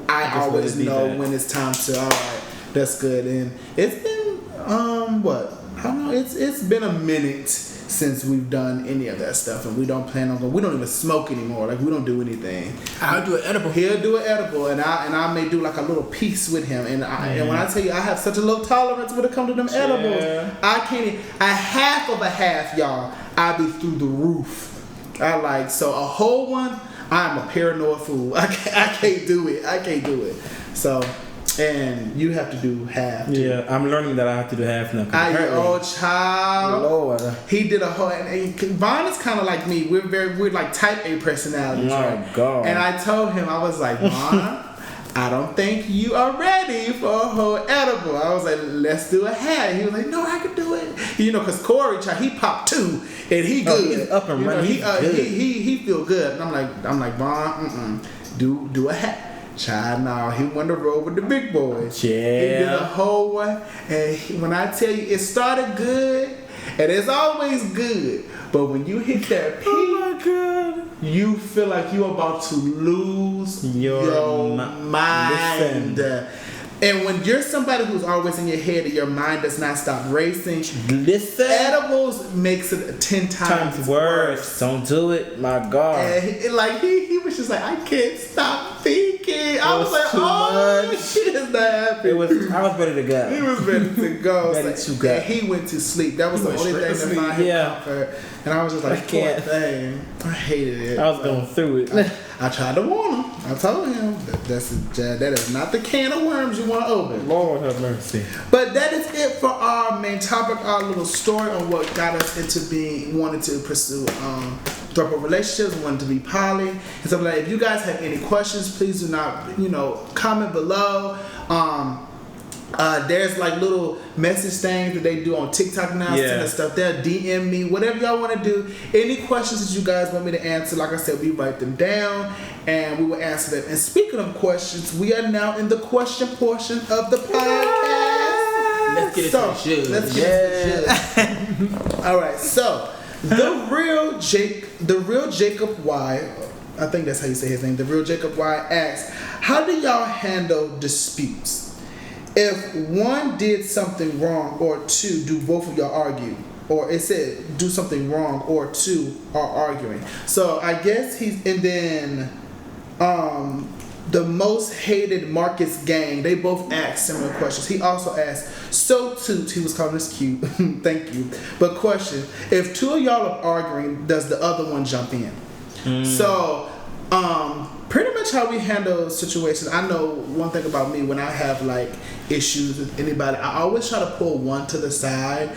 I always know when it's time to. All right, that's good, and it's been what? I don't know. It's been a minute since we've done any of that stuff, and we don't plan on going. We don't even smoke anymore. Like, we don't do anything. I'll do an edible. He'll do an edible, and I may do like a little piece with him. And and when I tell you, I have such a low tolerance when it comes to them edibles. I can't. A half of a half, y'all. I be through the roof. I like, so a whole one. I'm a paranoid fool. I can't do it. I can't do it. So. And you have to do half. Too. Yeah, I'm learning that I have to do half now. Child. Lord. He did a whole. And Vaughn is kind of like me. We're like type A personalities. Oh, right? God. And I told him, I was like, Vaughn, I don't think you are ready for a whole edible. I was like, let's do a half. He was like, no, I can do it. You know, because Corey, child, he popped 2 and he good. He's up and running. He feel good. And I'm like, Vaughn, do a half. Child, no, he won the road with the big boys. Yeah. He did a whole one. And when I tell you, it started good, and it's always good. But when you hit that peak, Oh my God. you feel like you're about to lose your mind. Listen. And when you're somebody who's always in your head and your mind does not stop racing, Listen. edibles makes it 10 times worse. Don't do it. My God. And he was just like, I can't stop thinking. I was like, too oh, much. shit is not happening. I was ready to go. He was ready to go. Ready to go. And he went to sleep. That was He the went only straight thing to that made sleep. him comfort. And I was just like, I can't. poor thing. I hated it. I was going through it. I tried to warn him. I told him that is not the can of worms you want to open. Lord have mercy. But that is it for our main topic, our little story on what got us into wanting to pursue throuple relationships, wanting to be poly, and stuff like that. If you guys have any questions, please do not, comment below. There's like little message things that they do on TikTok now, and stuff there. DM me, whatever y'all want to do. Any questions that you guys want me to answer, like I said, we write them down and we will answer them. And speaking of questions, we are now in the question portion of the podcast. Let's get into the shoes. Let's get into the shoes. All right, so the real Jacob Y, I think that's how you say his name. The real Jacob Y asks, how do y'all handle disputes? If one did something wrong, or 2, do both of y'all argue? Or it said, do something wrong, or 2 are arguing. So I guess the most hated Marcus Gang, they both asked similar questions. He also asked, so Toot, he was calling us cute, thank you. But question, if 2 of y'all are arguing, does the other one jump in? So, pretty much how we handle situations. I know one thing about me, when I have like issues with anybody, I always try to pull one to the side,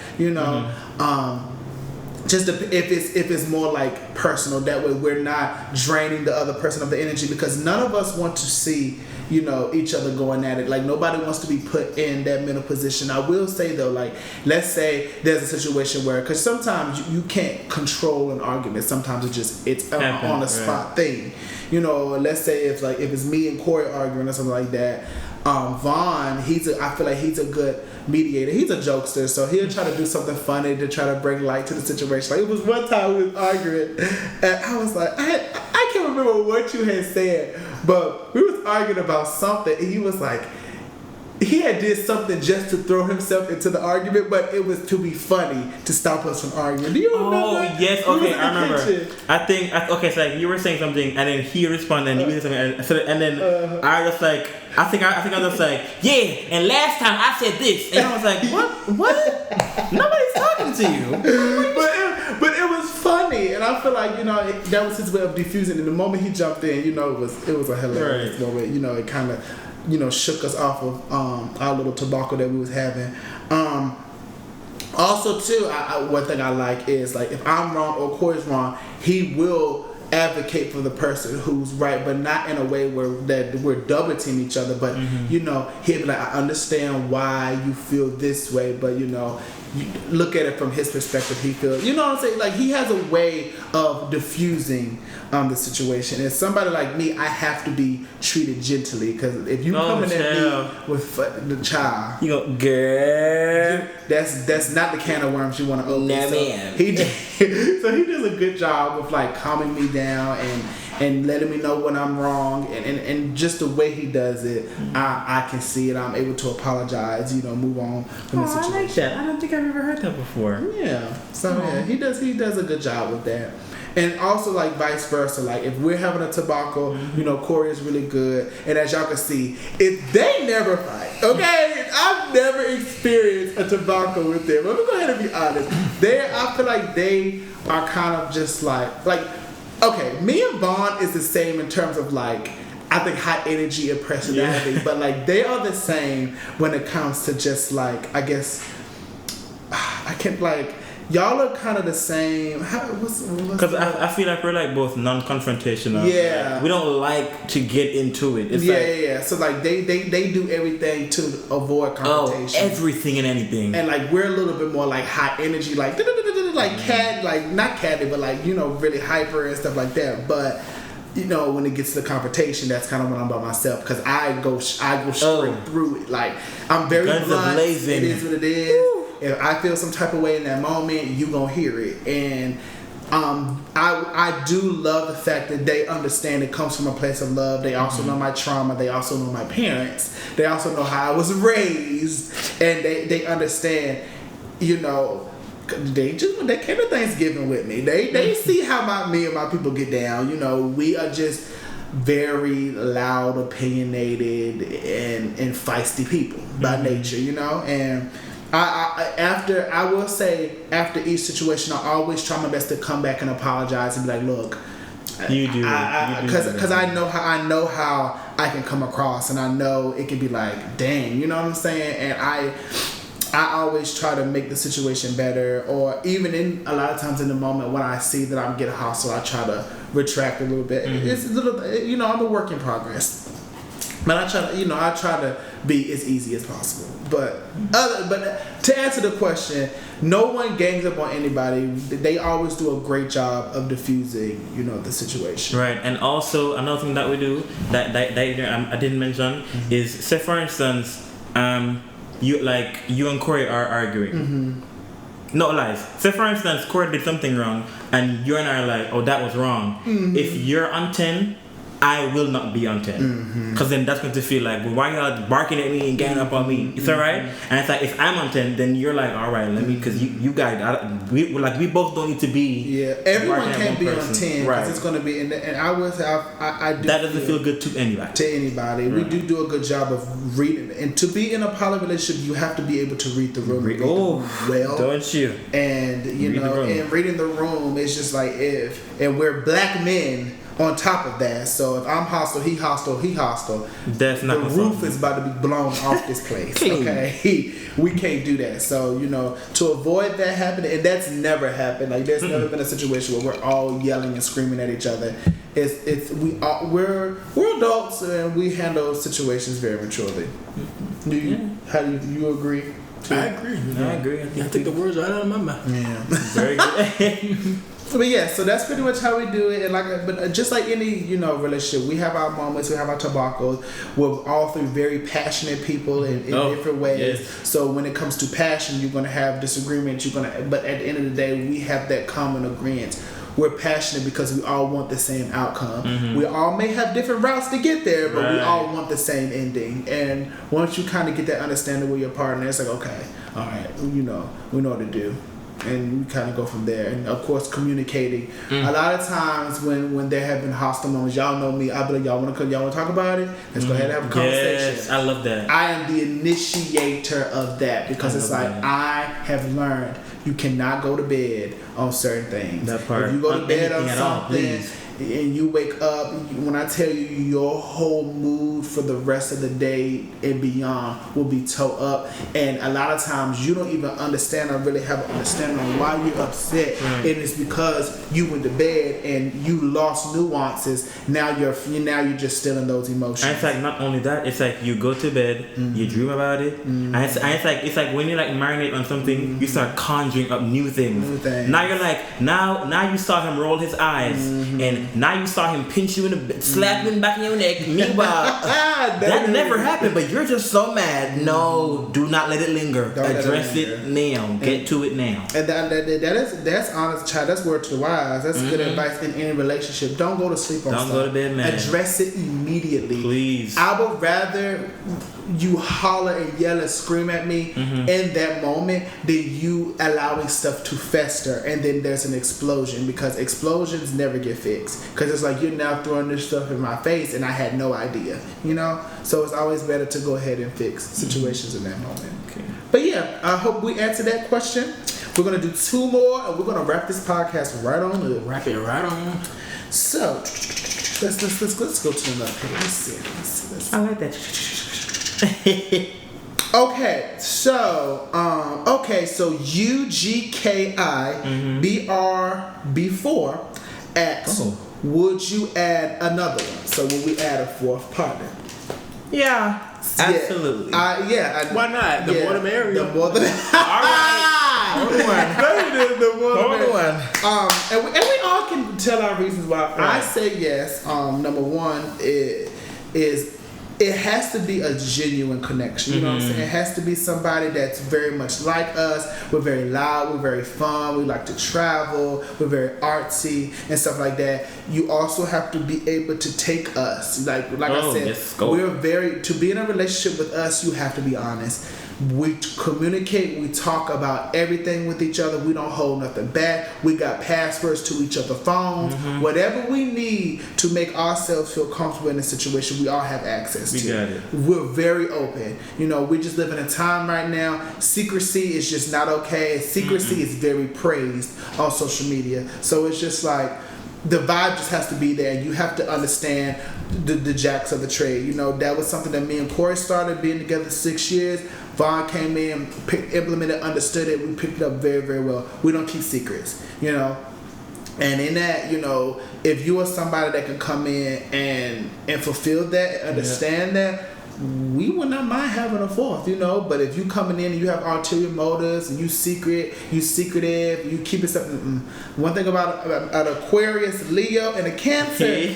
just if it's more like personal. That way we're not draining the other person of the energy, because none of us want to see each other going at it. Like, nobody wants to be put in that middle position. I will say though, like, let's say there's a situation where, because sometimes you can't control an argument. Sometimes it's on the spot thing. Let's say if it's me and Corey arguing or something like that. Vaughn, I feel like he's a good mediator. He's a jokester, so he'll try to do something funny to try to bring light to the situation. Like, it was one time we was arguing, and I was like, I can't remember what you had said, but we was arguing about something, and he was like, he had did something just to throw himself into the argument, but it was to be funny to stop us from arguing. Do you remember? Oh, yes. Okay, I remember. Kitchen. I think, so like you were saying something, and then he responded, and you said something, and then I was like, I think I was just like, yeah, and last time I said this, and I was like, what? Nobody's talking to you. But it was funny, and I feel like that was his way of diffusing. And the moment he jumped in, it was a hilarious moment. It kind of shook us off of our little tobacco that we was having. Also too, one thing I like is, like, if I'm wrong or Corey's wrong, he will advocate for the person who's right, but not in a way where that we're double teaming each other. But he'll be like, I understand why you feel this way, but you look at it from his perspective. He feels, what I'm saying? Like, he has a way of diffusing the situation. And somebody like me, I have to be treated gently, because if you coming at me with the child, You go, girl. that's not the can of worms you want to open. No, So man. he does a good job of like calming me down and letting me know when I'm wrong, and just the way he does it, I can see it. I'm able to apologize, move on from the situation. I like that. I don't think I've ever heard that before. Yeah. So yeah, he does a good job with that. And also, like, vice versa. Like, if we're having a tobacco, Corey is really good. And as y'all can see, if they never fight, okay? I've never experienced a tobacco with them. Let me go ahead and be honest. I feel like they are kind of just like, okay, me and Vaughn is the same in terms of, like, I think high energy and personality. Yeah. But, like, they are the same when it comes to just, like, I guess, I can't, like... Y'all are kind of the same. Because I feel like we're like both non-confrontational. Yeah. Like, we don't like to get into it. It's yeah. So like they do everything to avoid confrontation. Oh, everything and anything. And like we're a little bit more like high energy, like cat, like not catty, but like really hyper and stuff like that. But when it gets to the confrontation, that's kind of when I'm by myself because I go straight through it. Like I'm very blunt. It is what it is. Woo. If I feel some type of way in that moment, you gonna hear it. And I do love the fact that they understand it comes from a place of love. They also know my trauma. They also know my parents. They also know how I was raised, and they understand. They came to Thanksgiving with me. They see how me and my people get down. We are just very loud, opinionated, and feisty people by nature. And I will say after each situation, I always try my best to come back and apologize and be like, look, you do because I know how I can come across, and I know it can be like, dang, you know what I'm saying? And I always try to make the situation better, or even in a lot of times in the moment when I see that I'm getting hostile, I try to retract a little bit. It's a little, I'm a work in progress. But I try to be as easy as possible. But to answer the question, no one gangs up on anybody. They always do a great job of diffusing, the situation. Right, and also another thing that we do that I didn't mention is, say for instance, you and Corey are arguing. No lies. Say for instance, Corey did something wrong, and you and I are like, oh, that was wrong. If you're on 10. I will not be on 10. Because then that's going to feel like, well, why y'all barking at me and getting up on me? It's alright? And it's like, if I'm on 10, then you're like, alright, let me, because you guys, we both don't need to be. Yeah, everyone can't be on 10. Because it's going to be, and I do. That doesn't feel good to anybody. To anybody. Right. We do a good job of reading. And to be in a poly relationship, you have to be able to read the room. Well. Don't you? And, and reading the room is just like and we're black men. On top of that, so if I'm hostile, he hostile. That's not the roof is about to be blown off this place. Okay, we can't do that. So to avoid that happening, and that's never happened. Like there's never been a situation where we're all yelling and screaming at each other. We're adults and we handle situations very maturely. How do you agree? I agree. I agree. I take the words right out of my mouth. Yeah, very good. But yeah, so that's pretty much how we do it. And but just like any relationship, we have our moments, we have our tobaccos. We're all three very passionate people in different ways. Yes. So when it comes to passion, you're gonna have disagreements. But at the end of the day, we have that common agreement. We're passionate because we all want the same outcome. We all may have different routes to get there, but we all want the same ending. And once you kind of get that understanding with your partner, it's like, okay, all right, we know what to do. And we kind of go from there. And of course, communicating. A lot of times when there have been hostile moments, y'all know me. I be like, y'all want to talk about it? Let's go ahead and have a conversation. Yes, I love that. I am the initiator of that because it's like I have learned you cannot go to bed on certain things. That part. If you go to bed on something. And you wake up, when I tell you your whole mood for the rest of the day and beyond will be towed up. And a lot of times you don't even understand or really have an understanding on why you're upset. And it's because you went to bed and you lost nuances. Now you're just still in those emotions. And it's like not only that, it's like you go to bed, you dream about it, and it's like when you like marinate on something, you start conjuring up new things. Now you're like now you saw him roll his eyes and and now you saw him pinch you in the slap you in the back of your neck. Meanwhile, that never happened, but you're just so mad. No, do not let it linger. Address it now. Get to it now. And that's honest, child. That's word to the wise. That's good advice in any relationship. Don't go to sleep on stuff. Don't go to bed mad. Address it immediately. Please. I would rather you holler and yell and scream at me in that moment than you allowing stuff to fester and then there's an explosion, because explosions never get fixed, because it's like you're now throwing this stuff in my face and I had no idea, you know. So it's always better to go ahead and fix situations in that moment. Okay. But yeah, I hope we answered that question. We're gonna do 2 more and we're gonna wrap this podcast right on up. Wrap it right on. So let's go to another page. Let's see. I like that. Okay, so UGKIBRB4 would you add another one? So will we add a 4th partner? Yeah, absolutely. Why not? The more the merrier. The more the one. And we all can tell our reasons why. Right. I say yes. Number one is it has to be a genuine connection. You know what I'm saying? It has to be somebody that's very much like us. We're very loud. We're very fun. We like to travel. We're very artsy and stuff like that. You also have to be able to take us. Like I said, we're very, to be in a relationship with us, you have to be honest. We communicate, we talk about everything with each other. We don't hold nothing back. We got passwords to each other's phones. Whatever we need to make ourselves feel comfortable in a situation, we all have access to. Got it. We're very open. You know, we just live in a time right now. Secrecy is just not okay. Secrecy is very praised on social media. So it's just like, the vibe just has to be there. You have to understand the jacks of the trade. You know, that was something that me and Corey started being together 6 years. Vaughn came in, implemented, understood it. We picked it up very, very well. We don't keep secrets, you know. And in that, you know, if you are somebody that can come in and fulfill that, understand that, we would not mind having a 4th, you know. But if you coming in and you have ulterior motives and you secretive, you keep it something. One thing about an Aquarius, Leo, and a Cancer,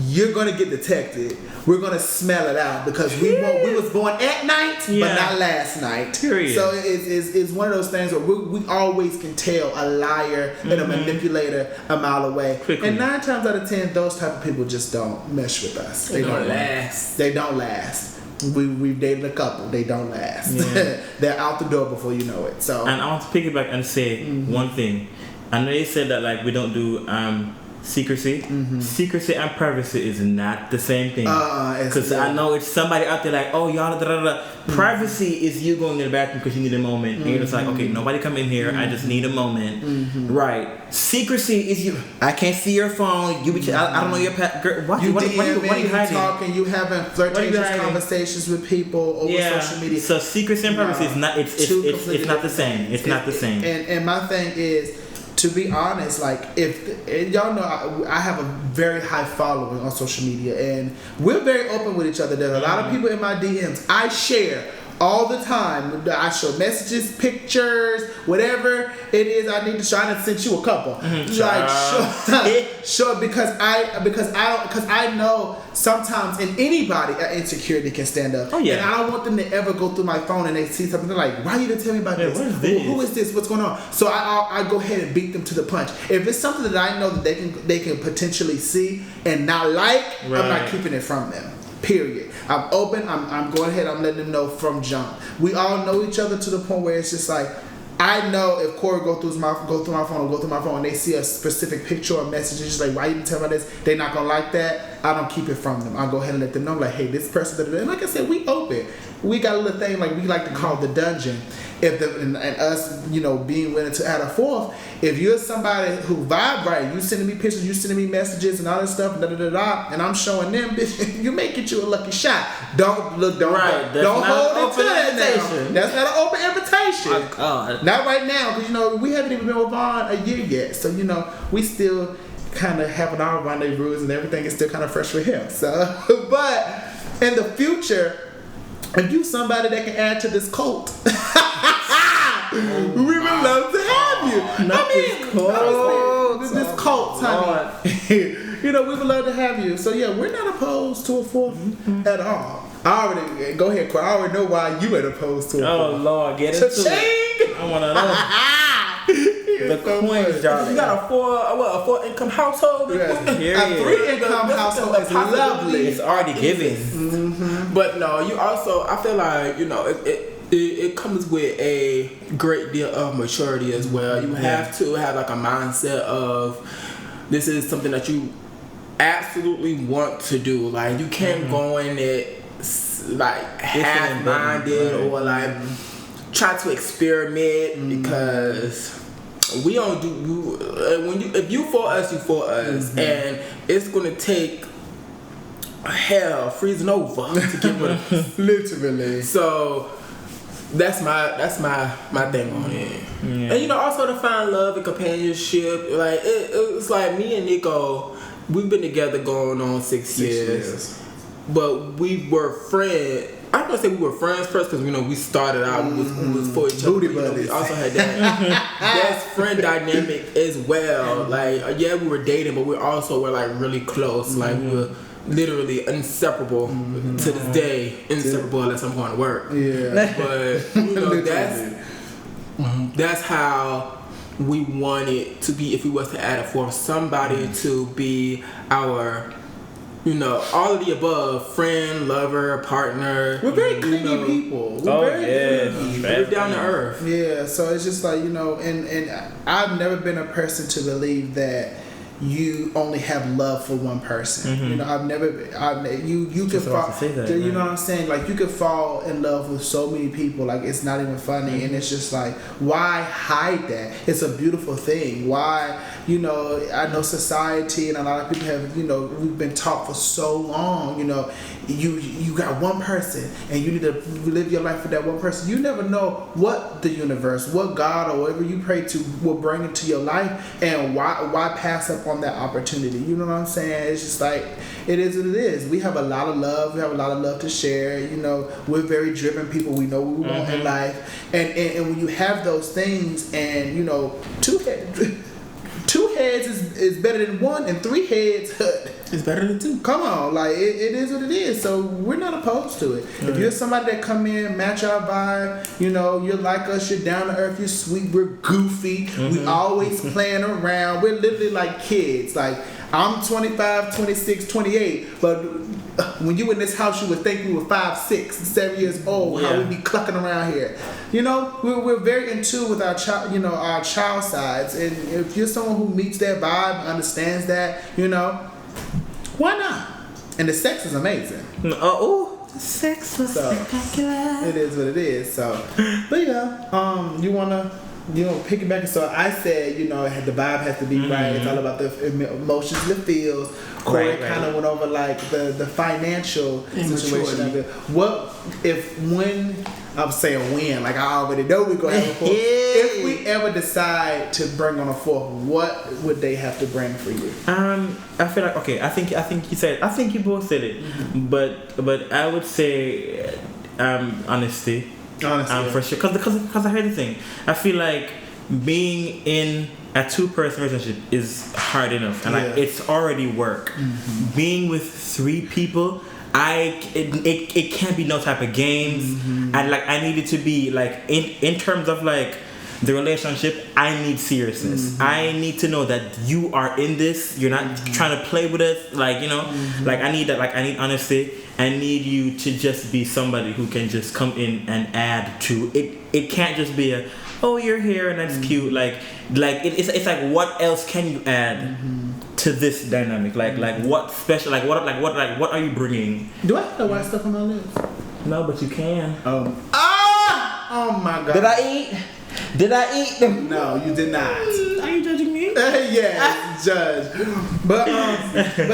you're gonna get detected. We're gonna smell it out because we was born at night, but not last night. Period. So it's one of those things where we always can tell a liar and a manipulator a mile away. Quickly. And 9 times out of 10, those type of people just don't mesh with us. They don't last. They don't last. We've dated a couple. They don't last. Yeah. They're out the door before you know it. So. And I want to piggyback and say one thing. I know you said that like we don't do secrecy. Secrecy and privacy is not the same thing. Because I know it's somebody out there like, oh y'all da da da. Privacy is you going to the bathroom because you need a moment, and you're just like, okay, nobody come in here. I just need a moment. Right. Secrecy is you. I can't see your phone. You be. I don't know your girl. What are you hiding? Talking. You having flirtatious conversations with people over social media. So secrecy and privacy is not. It's not the same. It's not the same. And my thing is, to be honest, like if y'all know, I have a very high following on social media, and we're very open with each other. There's a lot of people in my DMs. I share all the time. I show messages, pictures, whatever it is I need to show. I done sent you a couple. Like sure, because I know sometimes in anybody an insecurity can stand up. And I don't want them to ever go through my phone and they see something, they're like, why you didn't tell me about this? Who is this? What's going on? So I go ahead and beat them to the punch. If it's something that I know that they can potentially see and not like, I'm not keeping it from them. Period. I'm open. I'm going ahead. I'm letting them know from jump. We all know each other to the point where it's just like, I know if Corey go through my phone, and they see a specific picture or message, it's just like, why you didn't tell me this? They're not gonna like that. I don't keep it from them. I go ahead and let them know, like, hey, this person. And like I said, we open. We got a little thing like we like to call the dungeon. And us, you know, being willing to add a 4th. If you're somebody who vibe right, you sending me pictures, you sending me messages and all this stuff, and I'm showing them, you may get you a lucky shot. Don't hold it to that now. That's not an open invitation. Not right now, because you know we haven't even been with Vaughn a year yet. So you know we still kind of having our rendezvous and everything is still kind of fresh for him. So, but in the future, if you somebody that can add to this cult, we would love to have you. This cult, honey. we would love to have you. So yeah, we're not opposed to a fourth at all. Go ahead, Corey. I already know why you ain't opposed to it. Oh Lord, get into it. I want to know. The Queens, darling. You got a four income household? Yeah. A 3-income household is lovely. It's already given. Mm-hmm. But no, you also, I feel like, it comes with a great deal of maturity as well. You have to have like a mindset of this is something that you absolutely want to do. Like you can't go in it like half-minded or like try to experiment because we don't do if you for us, you for us, and it's gonna take hell freezing over to get rid of us. Literally. So that's my thing on it. And also to find love and companionship. Like it's like me and Nico, we've been together going on 6 years. But we were friends. I'm gonna say we were friends first because we started out we was for each other. We also had that best friend dynamic as well. Like we were dating, but we also were like really close. Like we were literally inseparable to this day. Inseparable unless I'm going to work. Yeah. But that's how we want it to be if we was to add it for somebody to be our all of the above, friend, lover, partner. We're very clingy people. We're down to earth. Yeah, so it's just like, and I've never been a person to believe that you only have love for one person. You could fall, you know what I'm saying? Like you could fall in love with so many people, like it's not even funny. And it's just like, why hide that? It's a beautiful thing. Why, I know society and a lot of people have, we've been taught for so long, you got one person and you need to live your life for that one person. You never know what the universe, what God or whatever you pray to will bring into your life, and why pass up on that opportunity. You know what I'm saying? It's just like it is what it is. We have a lot of love. We have a lot of love to share. We're very driven people. We know what we want in life, and when you have those things, and two heads is better than one, and 3 heads is better than 2. Come on, like it is what it is. So we're not opposed to it. If you're somebody that come in, match our vibe, you're like us, you're down to earth, you're sweet, we're goofy, we always playing around. We're literally like kids. Like I'm 25, 26, 28, but when you in this house, you would think we were 5, 6, 7 years old. How we be clucking around here? We're very in tune with our child, our child sides. And if you're someone who meets that vibe, understands that, why not? And the sex is amazing. Sex was spectacular. It is what it is. So, but you wanna. Piggybacking. So I said, the vibe has to be right. It's all about the emotions, the feels. Corey kind of went over like the financial situation of it. I'm saying when, like I already know we're gonna have a fourth. If we ever decide to bring on a fourth, what would they have to bring for you? I feel like I think you both said it, but I would say honesty. For sure, because I heard the thing. I feel like being in a 2-person relationship is hard enough, and it's already work. Being with 3 people, it can't be no type of games, and like I need it to be like in terms of like the relationship. I need seriousness. I need to know that you are in this. You're not trying to play with us. Like like I need that. Like I need honesty. I need you to just be somebody who can just come in and add to it. It can't just be you're here and that's cute. Like it's like what else can you add to this dynamic? Like what special? Like what are you bringing? Do I have the white stuff on my lips? No, but you can. Oh my God! Did I eat them? No, you did not. Are you judging me? Yeah, judge. But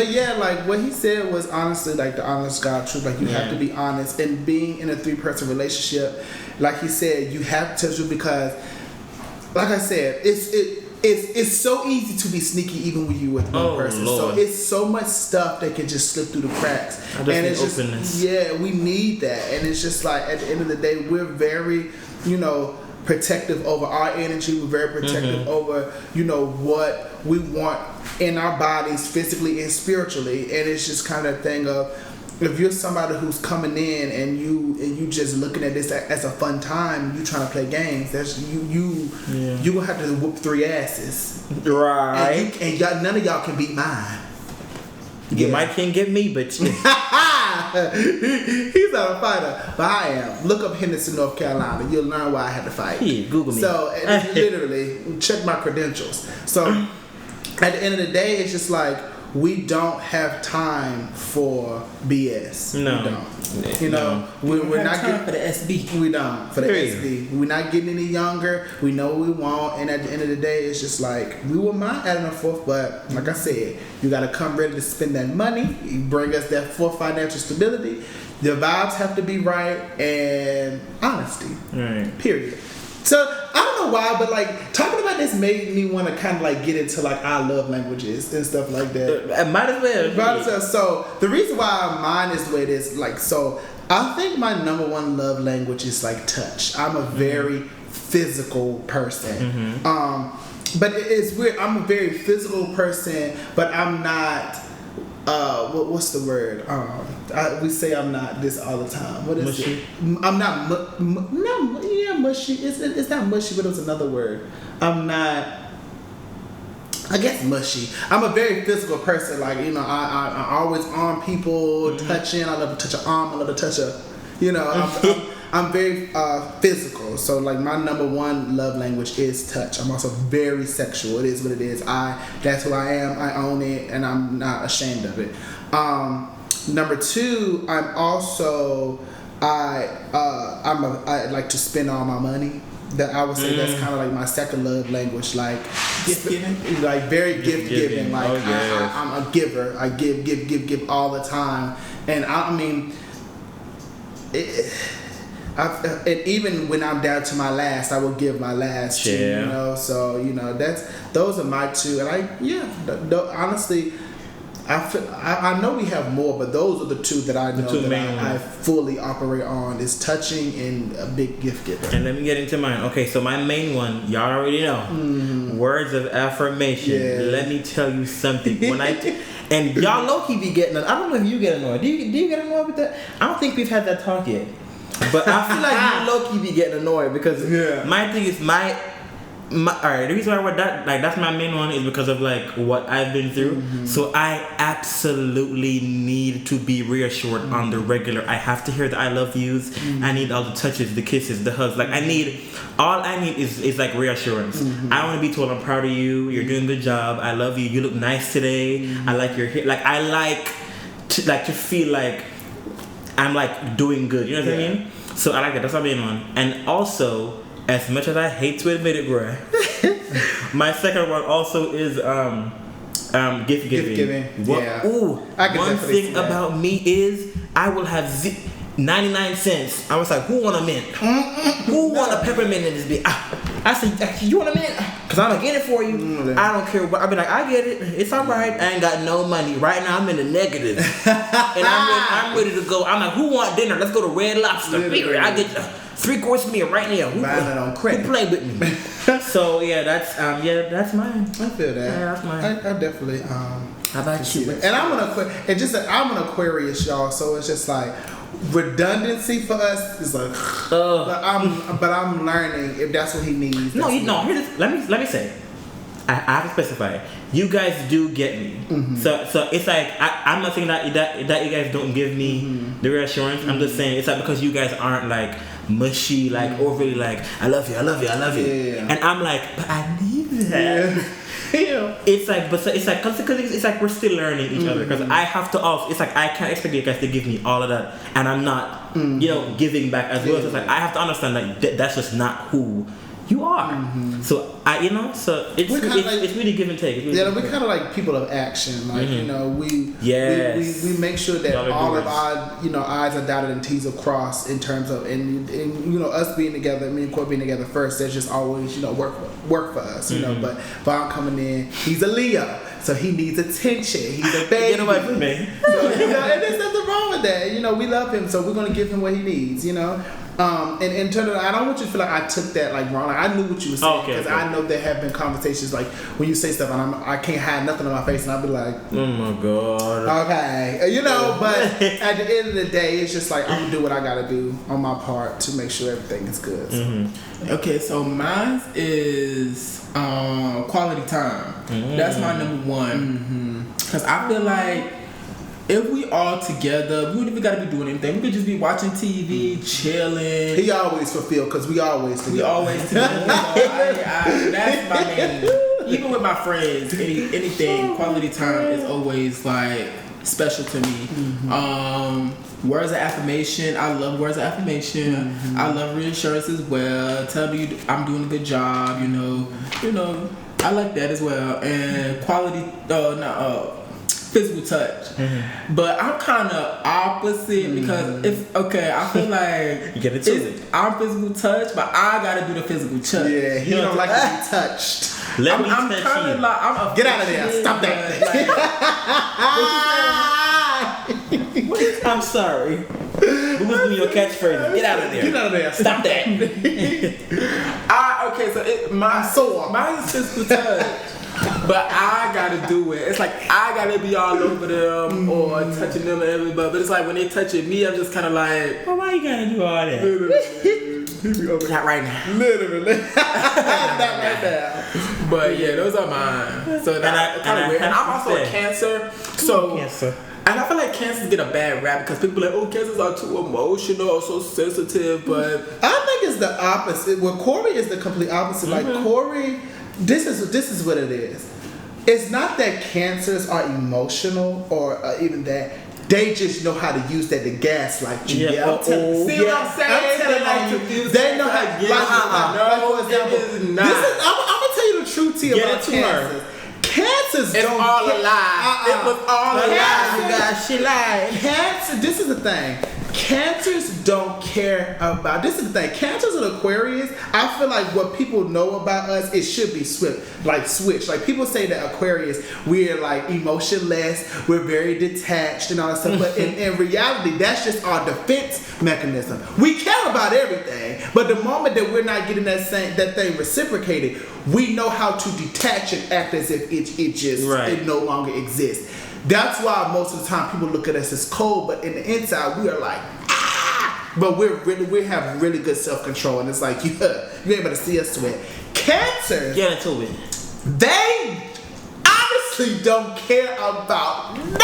yeah, like what he said was honestly like the honest God truth. Like you have to be honest, and being in a 3-person relationship, like he said, you have to because, like I said, it's so easy to be sneaky even when you with one person. Lord. So it's so much stuff that can just slip through the cracks. And it's openness. We need that, and it's just like at the end of the day, we're very, protective over our energy. We're very protective over, you know, what we want in our bodies, physically and spiritually. And it's just kind of a thing of, if you're somebody who's coming in and you just looking at this as a fun time, you trying to play games, that's you gonna have to whoop 3 asses, Right. and y'all, none of y'all can beat mine. You might can't get me, but He's not a fighter, but I am. Look up Henderson, North Carolina. You'll learn why I had to fight. Yeah, Google me. So literally, check my credentials. So at the end of the day, it's just like, we don't have time the BS. No. We don't. You know, we're not time getting for the SB. We don't for the Period. SB. We're not getting any younger. We know what we want, and at the end of the day, it's just like, we wouldn't mind adding a 4th, but like I said, you gotta come ready to spend that money. You bring us that 4th financial stability. The vibes have to be right, and honesty. right. Period. So I don't know why, but like talking about this made me want to kind of like get into like our love languages and stuff like that. Might as well. So the reason why mine is the way it is, like, so I think my number 1 love language is like touch. I'm a very physical person. But it's weird. I'm a very physical person, but I'm not. What's the word? We say I'm not this all the time. What is Mushy? it? I'm not. Mushy. It's not mushy, but it was another word. I'm not. I guess mushy. I'm a very physical person. Like, you know, I always arm people, touching. I love to touch an arm. I love to touch a. You know, I'm very physical. So like my number 1 love language is touch. I'm also very sexual. It is what it is. That's who I am. I own it, and I'm not ashamed of it. Number 2, I'm also I like to spend all my money. That I would say that's kind of like my second love language, like Gift giving? like very gift giving. Like Oh, yes. I'm a giver. I give all the time, and I mean. And even when I'm down to my last, I will give my last too, you know. So you know, those are my 2, and honestly, I know we have more, but those are the 2 that I know that I fully operate on, is touching and a big gift giver. And let me get into mine. Okay, so my main one, y'all already know. Words of affirmation. Yeah. Let me tell you something. And y'all low-key be getting, I don't know if you get annoyed. Do you get annoyed with that? I don't think we've had that talk yet. But I feel like you low-key be getting annoyed because my thing is alright, the reason why I wrote that, like, that's my main one is because of like what I've been through. So I absolutely need to be reassured on the regular. I have to hear the I love yous. I need all the touches, the kisses, the hugs. Like all I need is like reassurance. I want to be told I'm proud of you. You're doing a good job. I love you. You look nice today. I like your hair. Like I like to feel like I'm like doing good. You know what I mean? So I like that. That's my main one. And also, as much as I hate to admit it, bro, my second one also is gift giving. Gift giving. Yeah. Ooh. One thing see that. about me is I will have 99 cents. I was like, who want a mint? Who want a peppermint in this bitch? I said, you want a mint? Cause I'm gonna get it for you. I don't care what. I be like, I get it. It's alright. I ain't got no money right now. I'm in the negative, and I'm ready to go. I'm like, who want dinner? Let's go to Red Lobster. Literally. I get 3-course meal right now. Who play with me? So yeah, that's mine. I feel that. Yeah, that's mine. I definitely How about you? And I'm an Aquarius, y'all. So it's just like redundancy for us is like. But I'm learning if that's what he needs. No. Let me say. I have to specify. You guys do get me. So it's like I'm not saying that you guys don't give me the reassurance. I'm just saying it's like because you guys aren't like mushy, like overly like I love you. Yeah. And I'm like, but I need that. Yeah. It's like, but it's like, cause it's like we're still learning each other. Because I have to also, it's like I can't expect you guys to give me all of that, and I'm not, giving back as well. So it's like I have to understand that that's just not who you are. So it's really give and take. We're kind of like people of action. Like we make sure that all of our I's are dotted and T's are crossed in terms of and us being together, me and Court being together first. That's just always work for us. But Vaughn coming in, he's a Leo, so he needs attention. He's a baby. Get away from me. So, and there's nothing wrong with that. We love him, so we're gonna give him what he needs. And in terms of, I don't want you to feel like I took that like wrong. Like I knew what you were saying because I know there have been conversations like when you say stuff and I can't hide nothing on my face and I'll be like, oh my god. Okay, you know. But at the end of the day, it's just like I'm gonna do what I gotta do on my part to make sure everything is good. So. Okay, so mine is quality time. That's my number one. Because I feel like if we all together, we wouldn't even gotta be doing anything. We could just be watching TV, chilling. He always fulfilled because we always together. We always together. That's my main. Even with my friends, anything, quality time is always like special to me. Words of affirmation. I love words of affirmation. I love reassurance as well. Tell me I'm doing a good job. You know. I like that as well. And quality. Physical touch. But I'm kind of opposite because I feel like You get it too. I'm physical touch, but I gotta do the physical touch. Yeah, he don't like to be touched. Let me I'm touch kind you. of like I'm Get out of there. Stop that. I'm sorry. Who was doing your catchphrase? Get out of there. Get out of there. Stop that. mine is physical touch. But I gotta do it. It's like I gotta be all over them or touching them and everybody. But it's like when they touching me, I'm just kind of like, Well, why you gotta do all that? not right now. Literally. Not right now. But yeah, those are mine. So that's kind of weird. And I'm also a Cancer. So. Cancer. And I feel like cancers get a bad rap because people are like, oh, cancers are too emotional or so sensitive. But I think it's the opposite. Well, Corey is the complete opposite. Like Corey, this is what it is. It's not that cancers are emotional or even that. They just know how to use that to gaslight you. Yeah. See what I'm saying? I'm telling you, they know how to No, for example, it is not. I'm gonna tell you the truth Get about it to cancers. Cancers It's don't all care. a lie. It was all a lie. Cancer- You guys, she lied. Cancer, this is the thing. Cancers don't care about. This is the thing. Cancers and Aquarius, I feel like what people know about us, it should be switched. Like people say that Aquarius, we're like emotionless, we're very detached and all that stuff. But in reality, that's just our defense mechanism. We care about everything, but the moment that we're not getting that thing reciprocated, we know how to detach and act as if it no longer exists. That's why most of the time people look at us as cold, but in the inside we are like, but we have really good self-control, and it's like you ain't able to see us sweat. Cancers, Get into it. they honestly don't care about nothing.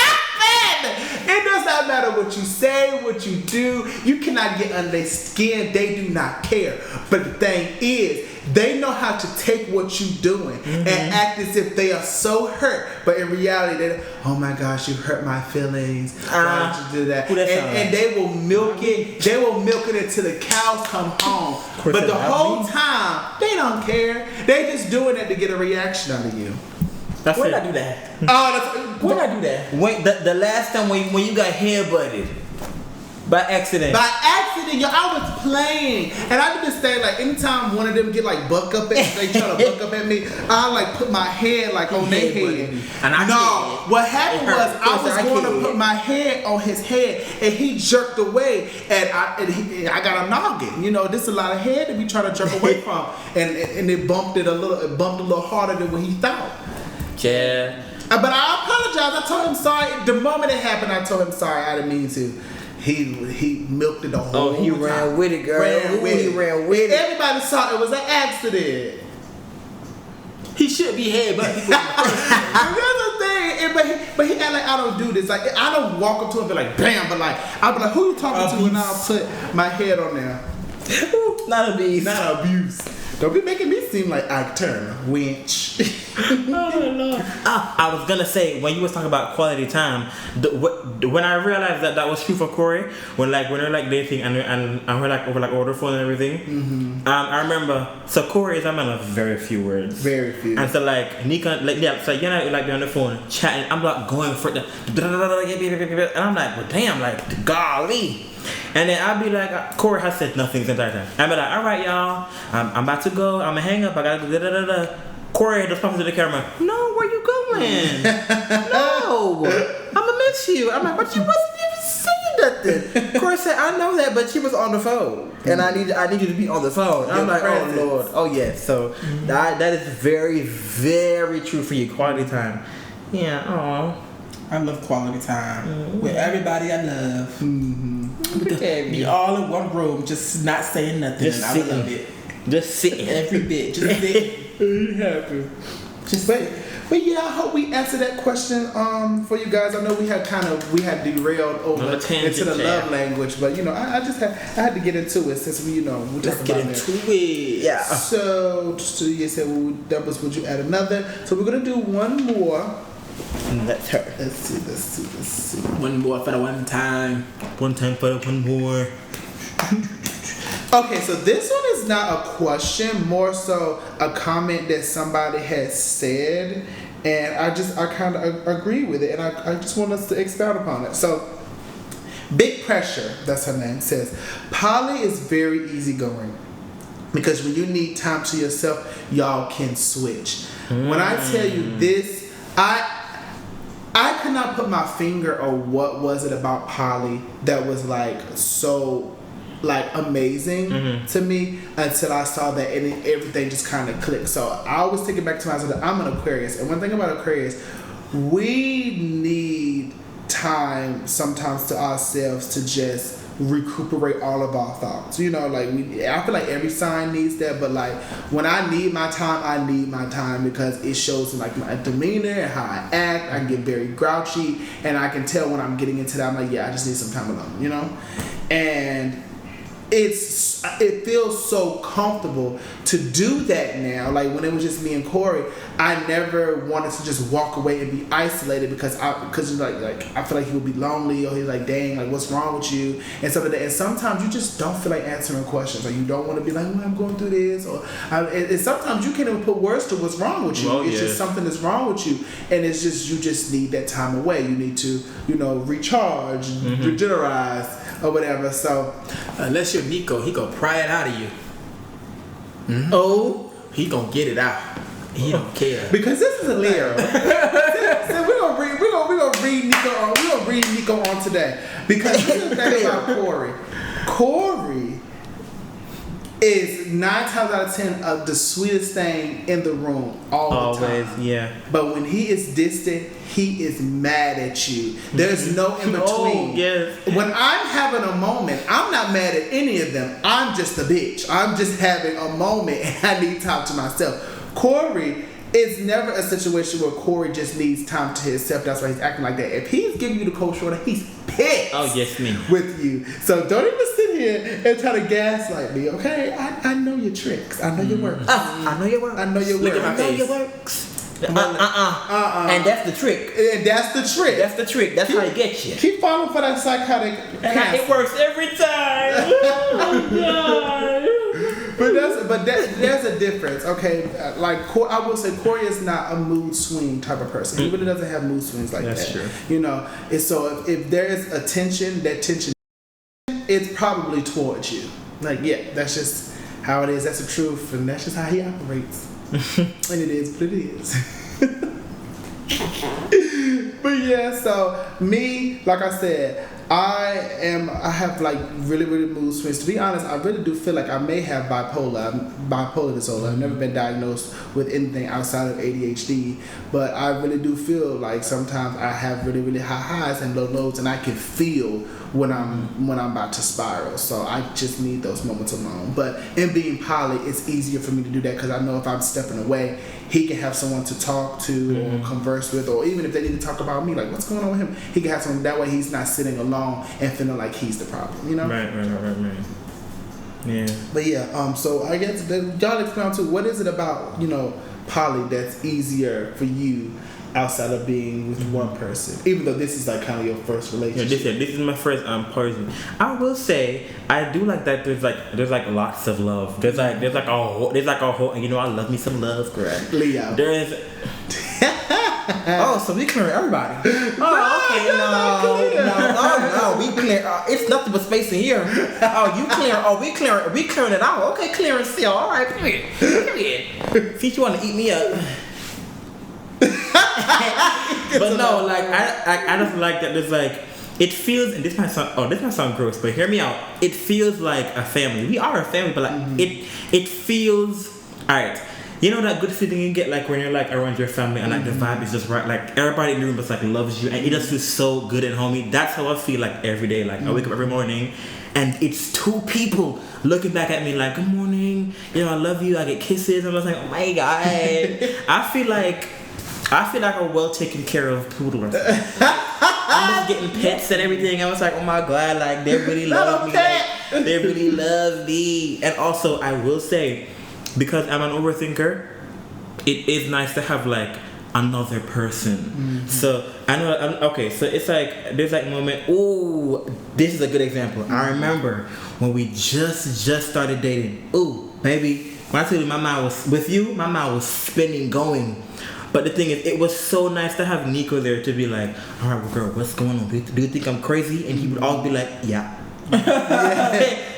It does not matter what you say, what you do. You cannot get under their skin. They do not care. But the thing is, they know how to take what you're doing and act as if they are so hurt. But in reality, they're, oh my gosh, you hurt my feelings. Why did you do that? And they will milk it. They will milk it until the cows come home. But the whole time, they don't care. They just doing it to get a reaction out of you. That's When it. did I do that? When When did I do that? When the last time when you got headbutted by accident. By accident, I was playing, and I just say like anytime one of them get like buck up at they try to buck up at me, I like put my head like on their head. And I can't. What happened was I was going to can't. put my head on his head, and he jerked away, and I got a noggin. You know, this is a lot of head that we try to jerk away from, and it bumped a little harder than what he thought. Yeah. But I apologize. I told him sorry. The moment it happened, I told him sorry. I didn't mean to. He milked it the whole time. He ran with it, girl. He ran with it. Everybody saw it was an accident. He should be headbutting people. That's the thing. But he act like I don't do this. Like I don't walk up to him and be like, bam. But like I'll be like, who you talking to? And I'll put my head on there. Not a beast. Not abuse. Don't be making me seem like Ike Turner, winch. I was gonna say when you was talking about quality time, when I realized that was true for Corey, when we're like dating and we're like over the phone and everything. I remember. So Corey is a man of very few words. Very few. And so like Nika, so you're not like on the phone chatting. I'm like going for the, and I'm like, well damn, like golly. And then I'll be like, Corey has said nothing the entire time. I'll be like, all right, y'all, I'm about to go. I'm gonna hang up. I gotta go. Corey just comes to the camera. No, where you going? No, I'm gonna miss you. I'm like, but you wasn't even saying nothing. Corey said, I know that, but she was on the phone. And I need you to be on the phone. And I'm like, presence. oh Lord. Oh yes. So that is very, very true for you. Quality time. Yeah, aw. I love quality time with everybody I love. Mm-hmm. Be all in one room, just not saying nothing. Just and sitting. I love it. Just sitting. Every bit, just sit. Happy. Just But yeah, I hope we answered that question for you guys. I know we had derailed over into the love language, but I had to get into it since we let's talking get about into it. it. Yeah. So you said that was would you add another? So we're gonna do one more. That's her. Let's see. One more for the one time. One time for the one more. Okay, so this one is not a question, more so a comment that somebody has said, and I kind of agree with it, and I just want us to expound upon it. So, Big Pressure, that's her name, says, Polly is very easygoing because when you need time to yourself, y'all can switch. When I tell you this, I could not put my finger on what was it about Polly that was so amazing to me until I saw that, and everything just kind of clicked. So I always take it back to myself that I'm an Aquarius, and one thing about Aquarius, we need time sometimes to ourselves to just recuperate all of our thoughts. I feel like every sign needs that, but when I need my time because it shows in my demeanor and how I act. I get very grouchy, and I can tell when I'm getting into that. I'm like, yeah, I just need some time alone, and it feels so comfortable to do that now. When it was just me and Corey, I never wanted to just walk away and be isolated because I feel like he would be lonely, or he's like, dang, what's wrong with you, and stuff like that. And sometimes you just don't feel like answering questions, or you don't want to be like, well, I'm going through this, and sometimes you can't even put words to what's wrong with you. It's just something that's wrong with you, and it's just you just need that time away. You need to recharge, regenerate, or whatever. So unless you're Nico, he gonna pry it out of you. Oh, he gonna get it out. He don't care. Because this is a Leo. So we're gonna read Nico on. We're gonna read Nico on today. Because this is the thing about Corey. Corey is 9 times out of 10 the sweetest thing in the room all the time. Always, yeah. But when he is distant, he is mad at you. There's no in between. Oh, yes. When I'm having a moment, I'm not mad at any of them. I'm just a bitch. I'm just having a moment, and I need time to myself. Corey, it's never a situation where Corey just needs time to himself. That's why he's acting like that. If he's giving you the cold shoulder, he's pissed. Oh, yes, me. With you. So don't even sit here and try to gaslight me, okay? I know your tricks. I know your works. I know your work. I know your Look works. at my I know face. your works. And that's the trick. And that's the trick. That's the trick. That's how you get you. Keep falling for that psychotic It works every time. Oh, God. But there's a difference, okay? I will say, Corey is not a mood swing type of person. He really doesn't have mood swings like That's that. true. And so if there is a tension, that tension, it's probably towards you. That's just how it is. That's the truth, and that's just how he operates. And it is what it is. But yeah, so me, like I said, I have really, really mood swings. To be honest, I really do feel like I may have bipolar disorder. I've never been diagnosed with anything outside of ADHD, but I really do feel like sometimes I have really, really high highs and low lows, and I can feel when I'm about to spiral. So I just need those moments alone. But in being Polly, it's easier for me to do that because I know if I'm stepping away, he can have someone to talk to or converse with, or even if they need to talk about me, like what's going on with him, he can have someone. That way he's not sitting alone and feeling like he's the problem, Right. Yeah. But yeah, so I guess y'all explain too, what is it about, Polly that's easier for you outside of being with one person, even though this is kind of your first relationship? This is my first person. I will say I do like that. There's lots of love. There's a whole. I love me some love, correct? Leo. There's. Oh, so we clearing everybody. Oh, okay. No. We clear. It's nothing but space in here. Oh, you clear. Oh, we clearing it out. Okay, clearing still. All right, period. Since you want to eat me up. But no, I just like that. There's it feels, and this might sound gross, but hear me out. It feels like a family. We are a family, but like it feels alright. You know that good feeling you get like when you're like around your family and like the vibe is just right, like everybody in the room just like loves you and it just feels so good and homey. That's how I feel like every day. Like I wake up every morning and it's two people looking back at me like, good morning, you know, I love you. I get kisses and I was like, oh my god. I feel like a well taken care of poodle or something. I'm just getting pets and everything. I was like, oh my god, like they really love me. Like, they really love me. And also I will say, because I'm an overthinker, it is nice to have like another person. So I know. Okay, so it's like there's like moment. Ooh, this is a good example. I remember when we just started dating. Ooh, baby, when I tell you my mind was with you, my mind was spinning, going. But the thing is, it was so nice to have Nico there to be like, all right, well, girl, what's going on? Do you think I'm crazy? And he would always be like, yeah.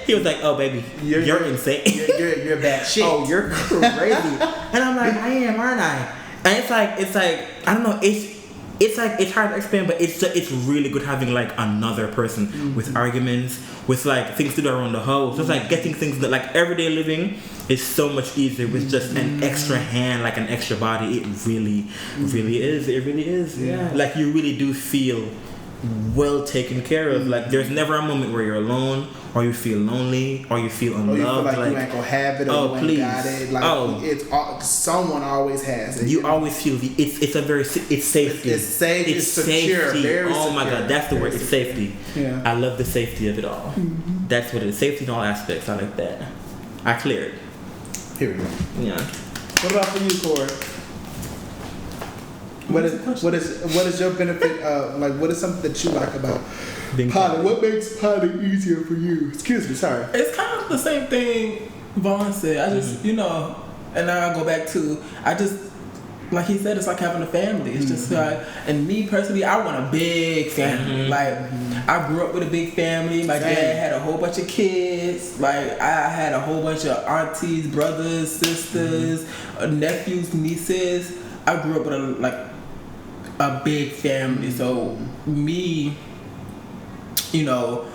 He was like, oh baby, you're insane. You're bad shit. Oh, you're crazy. And I'm like, I am, aren't I? And it's like I don't know, it's like it's hard to explain, but it's really good having like another person with arguments, with like things to do around the house. Just like getting things that like everyday living is so much easier with just an extra hand, like an extra body. It really is. It really is. Yeah. Like you really do feel well taken care of. Like there's never a moment where you're alone or you feel lonely or you feel unloved. Or you feel like you ain't gonna have it or you ain't got it. Like it's someone always has it. You always feel it's safety. It's safe. It's secure. Safety. Very oh secure. My god, that's the word. It's safety. Yeah. I love the safety of it all. That's what it is. Safety in all aspects. I like that. I cleared. Here we go. Yeah. What about for you, Corey? What is your benefit of, like, what is something that you like about potting? What makes potting easier for you? Excuse me, sorry. It's kind of the same thing Vaughn said. I just, you know, and now I go back to, like he said, it's like having a family. It's just like, and me personally, I want a big family. Like, I grew up with a big family. My dad had a whole bunch of kids. Like, I had a whole bunch of aunties, brothers, sisters, nephews, nieces. I grew up with a big family. So me, you know,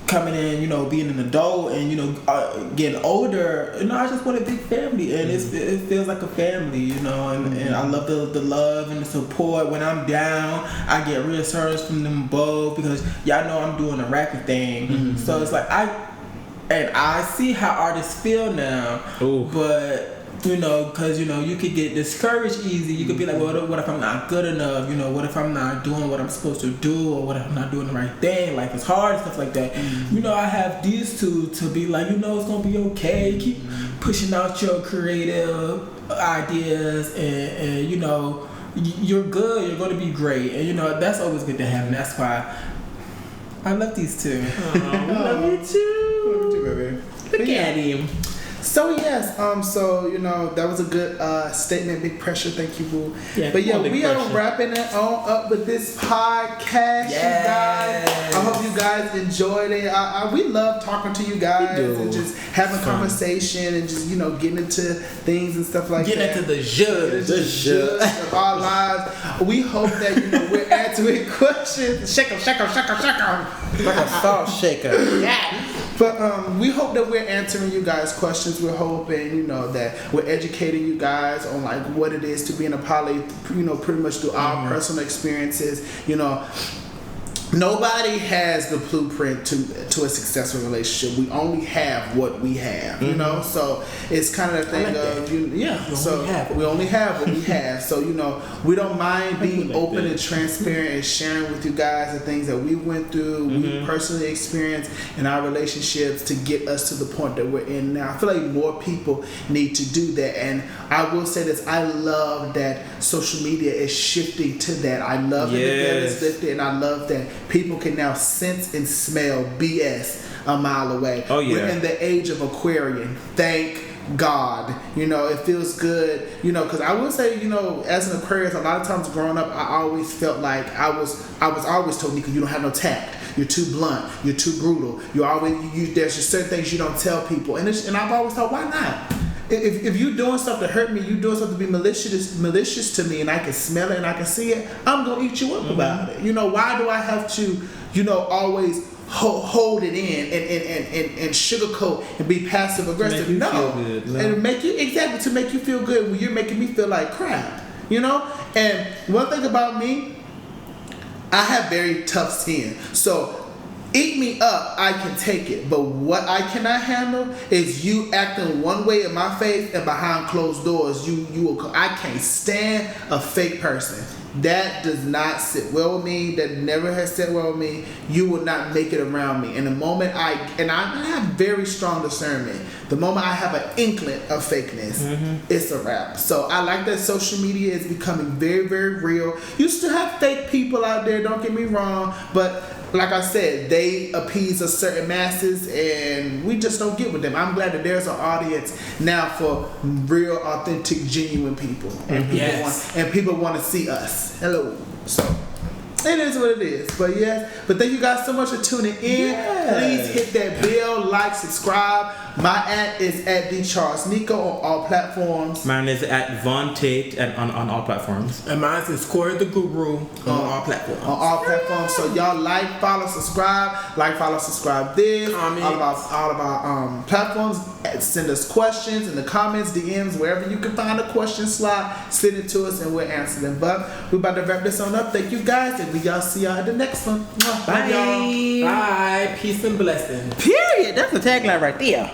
coming in, you know, being an adult and, you know, getting older, you know, I just want a big family and it feels like a family, you know, and I love the love and the support. When I'm down, I get reassurance from them both because y'all know I'm doing a rapping thing. So it's like I see how artists feel now. Ooh. But you know, because, you know, you could get discouraged easy. You could be like, well, what if I'm not good enough? You know, what if I'm not doing what I'm supposed to do? Or what if I'm not doing the right thing? Life is hard and stuff like that. You know, I have these two to be like, you know, it's going to be okay. Keep pushing out your creative ideas and you know, you're good. You're going to be great. And, you know, that's always good to have. And that's why I love these two. We love you too. Love you too, baby. Look at him. So yes, so you know that was a good statement. Big pressure, thank you, boo. Yeah, but yeah, we are wrapping it on up with this podcast, you guys. I hope you guys enjoyed it. We love talking to you guys and just having conversation and just, you know, getting into things and stuff like that. Getting into the judge of our lives. We hope that, you know, we're answering questions. Shake 'em. Like a salt shaker. Yeah. But we hope that we're answering you guys' questions. We're hoping, you know, that we're educating you guys on like what it is to be in a poly, you know, pretty much through our personal experiences. You know, nobody has the blueprint to a successful relationship. We only have what we have, you know. So it's kind of the thing of we only have what we have. So, you know, we don't mind being open and transparent and sharing with you guys the things that we went through, we personally experienced in our relationships to get us to the point that we're in now. I feel like more people need to do that, and I will say this: I love that social media is shifting to that. I love that it's lifted, and I love that people can now sense and smell BS a mile away. Oh yeah. We're in the age of Aquarian. Thank God. You know, it feels good. You know, because I will say, you know, as an Aquarius, a lot of times growing up, I always felt like I was always told, Nika, you don't have no tact. You're too blunt. You're too brutal. There's just certain things you don't tell people, and I've always thought, why not? if you doing stuff to hurt me, you doing something to be malicious to me, and I can smell it and I can see it, I'm gonna eat you up about it. You know, why do I have to, always hold it in and sugarcoat and be passive aggressive? No, and make you to make you feel good when you're making me feel like crap. And one thing about me, I have very tough skin, so. Eat me up, I can take it. But what I cannot handle is you acting one way in my face and behind closed doors. I can't stand a fake person. That does not sit well with me. That never has sit well with me. You will not make it around me. And the moment I have very strong discernment. The moment I have an inkling of fakeness, it's a wrap. So I like that social media is becoming very, very real. You still have fake people out there, don't get me wrong, but like I said, they appease a certain masses, and we just don't get with them. I'm glad that there's an audience now for real, authentic, genuine people, and people want to see us. Hello. So it is what it is. But thank you guys so much for tuning in. Please hit that bell, like, subscribe. My @ is @TheCharlesNico on all platforms. Mine is @Von Tate on all platforms. And mine is Corey the Guru on all platforms. On all platforms. So y'all like, follow, subscribe. Like, follow, subscribe this. Comment. All of our platforms. Send us questions in the comments, DMs, wherever you can find a question slot. Send it to us and we'll answer them. But we're about to wrap this on up. Thank you guys, and y'all see y'all at the next one. Bye. Bye. Peace and blessings. Period. That's the tagline right there.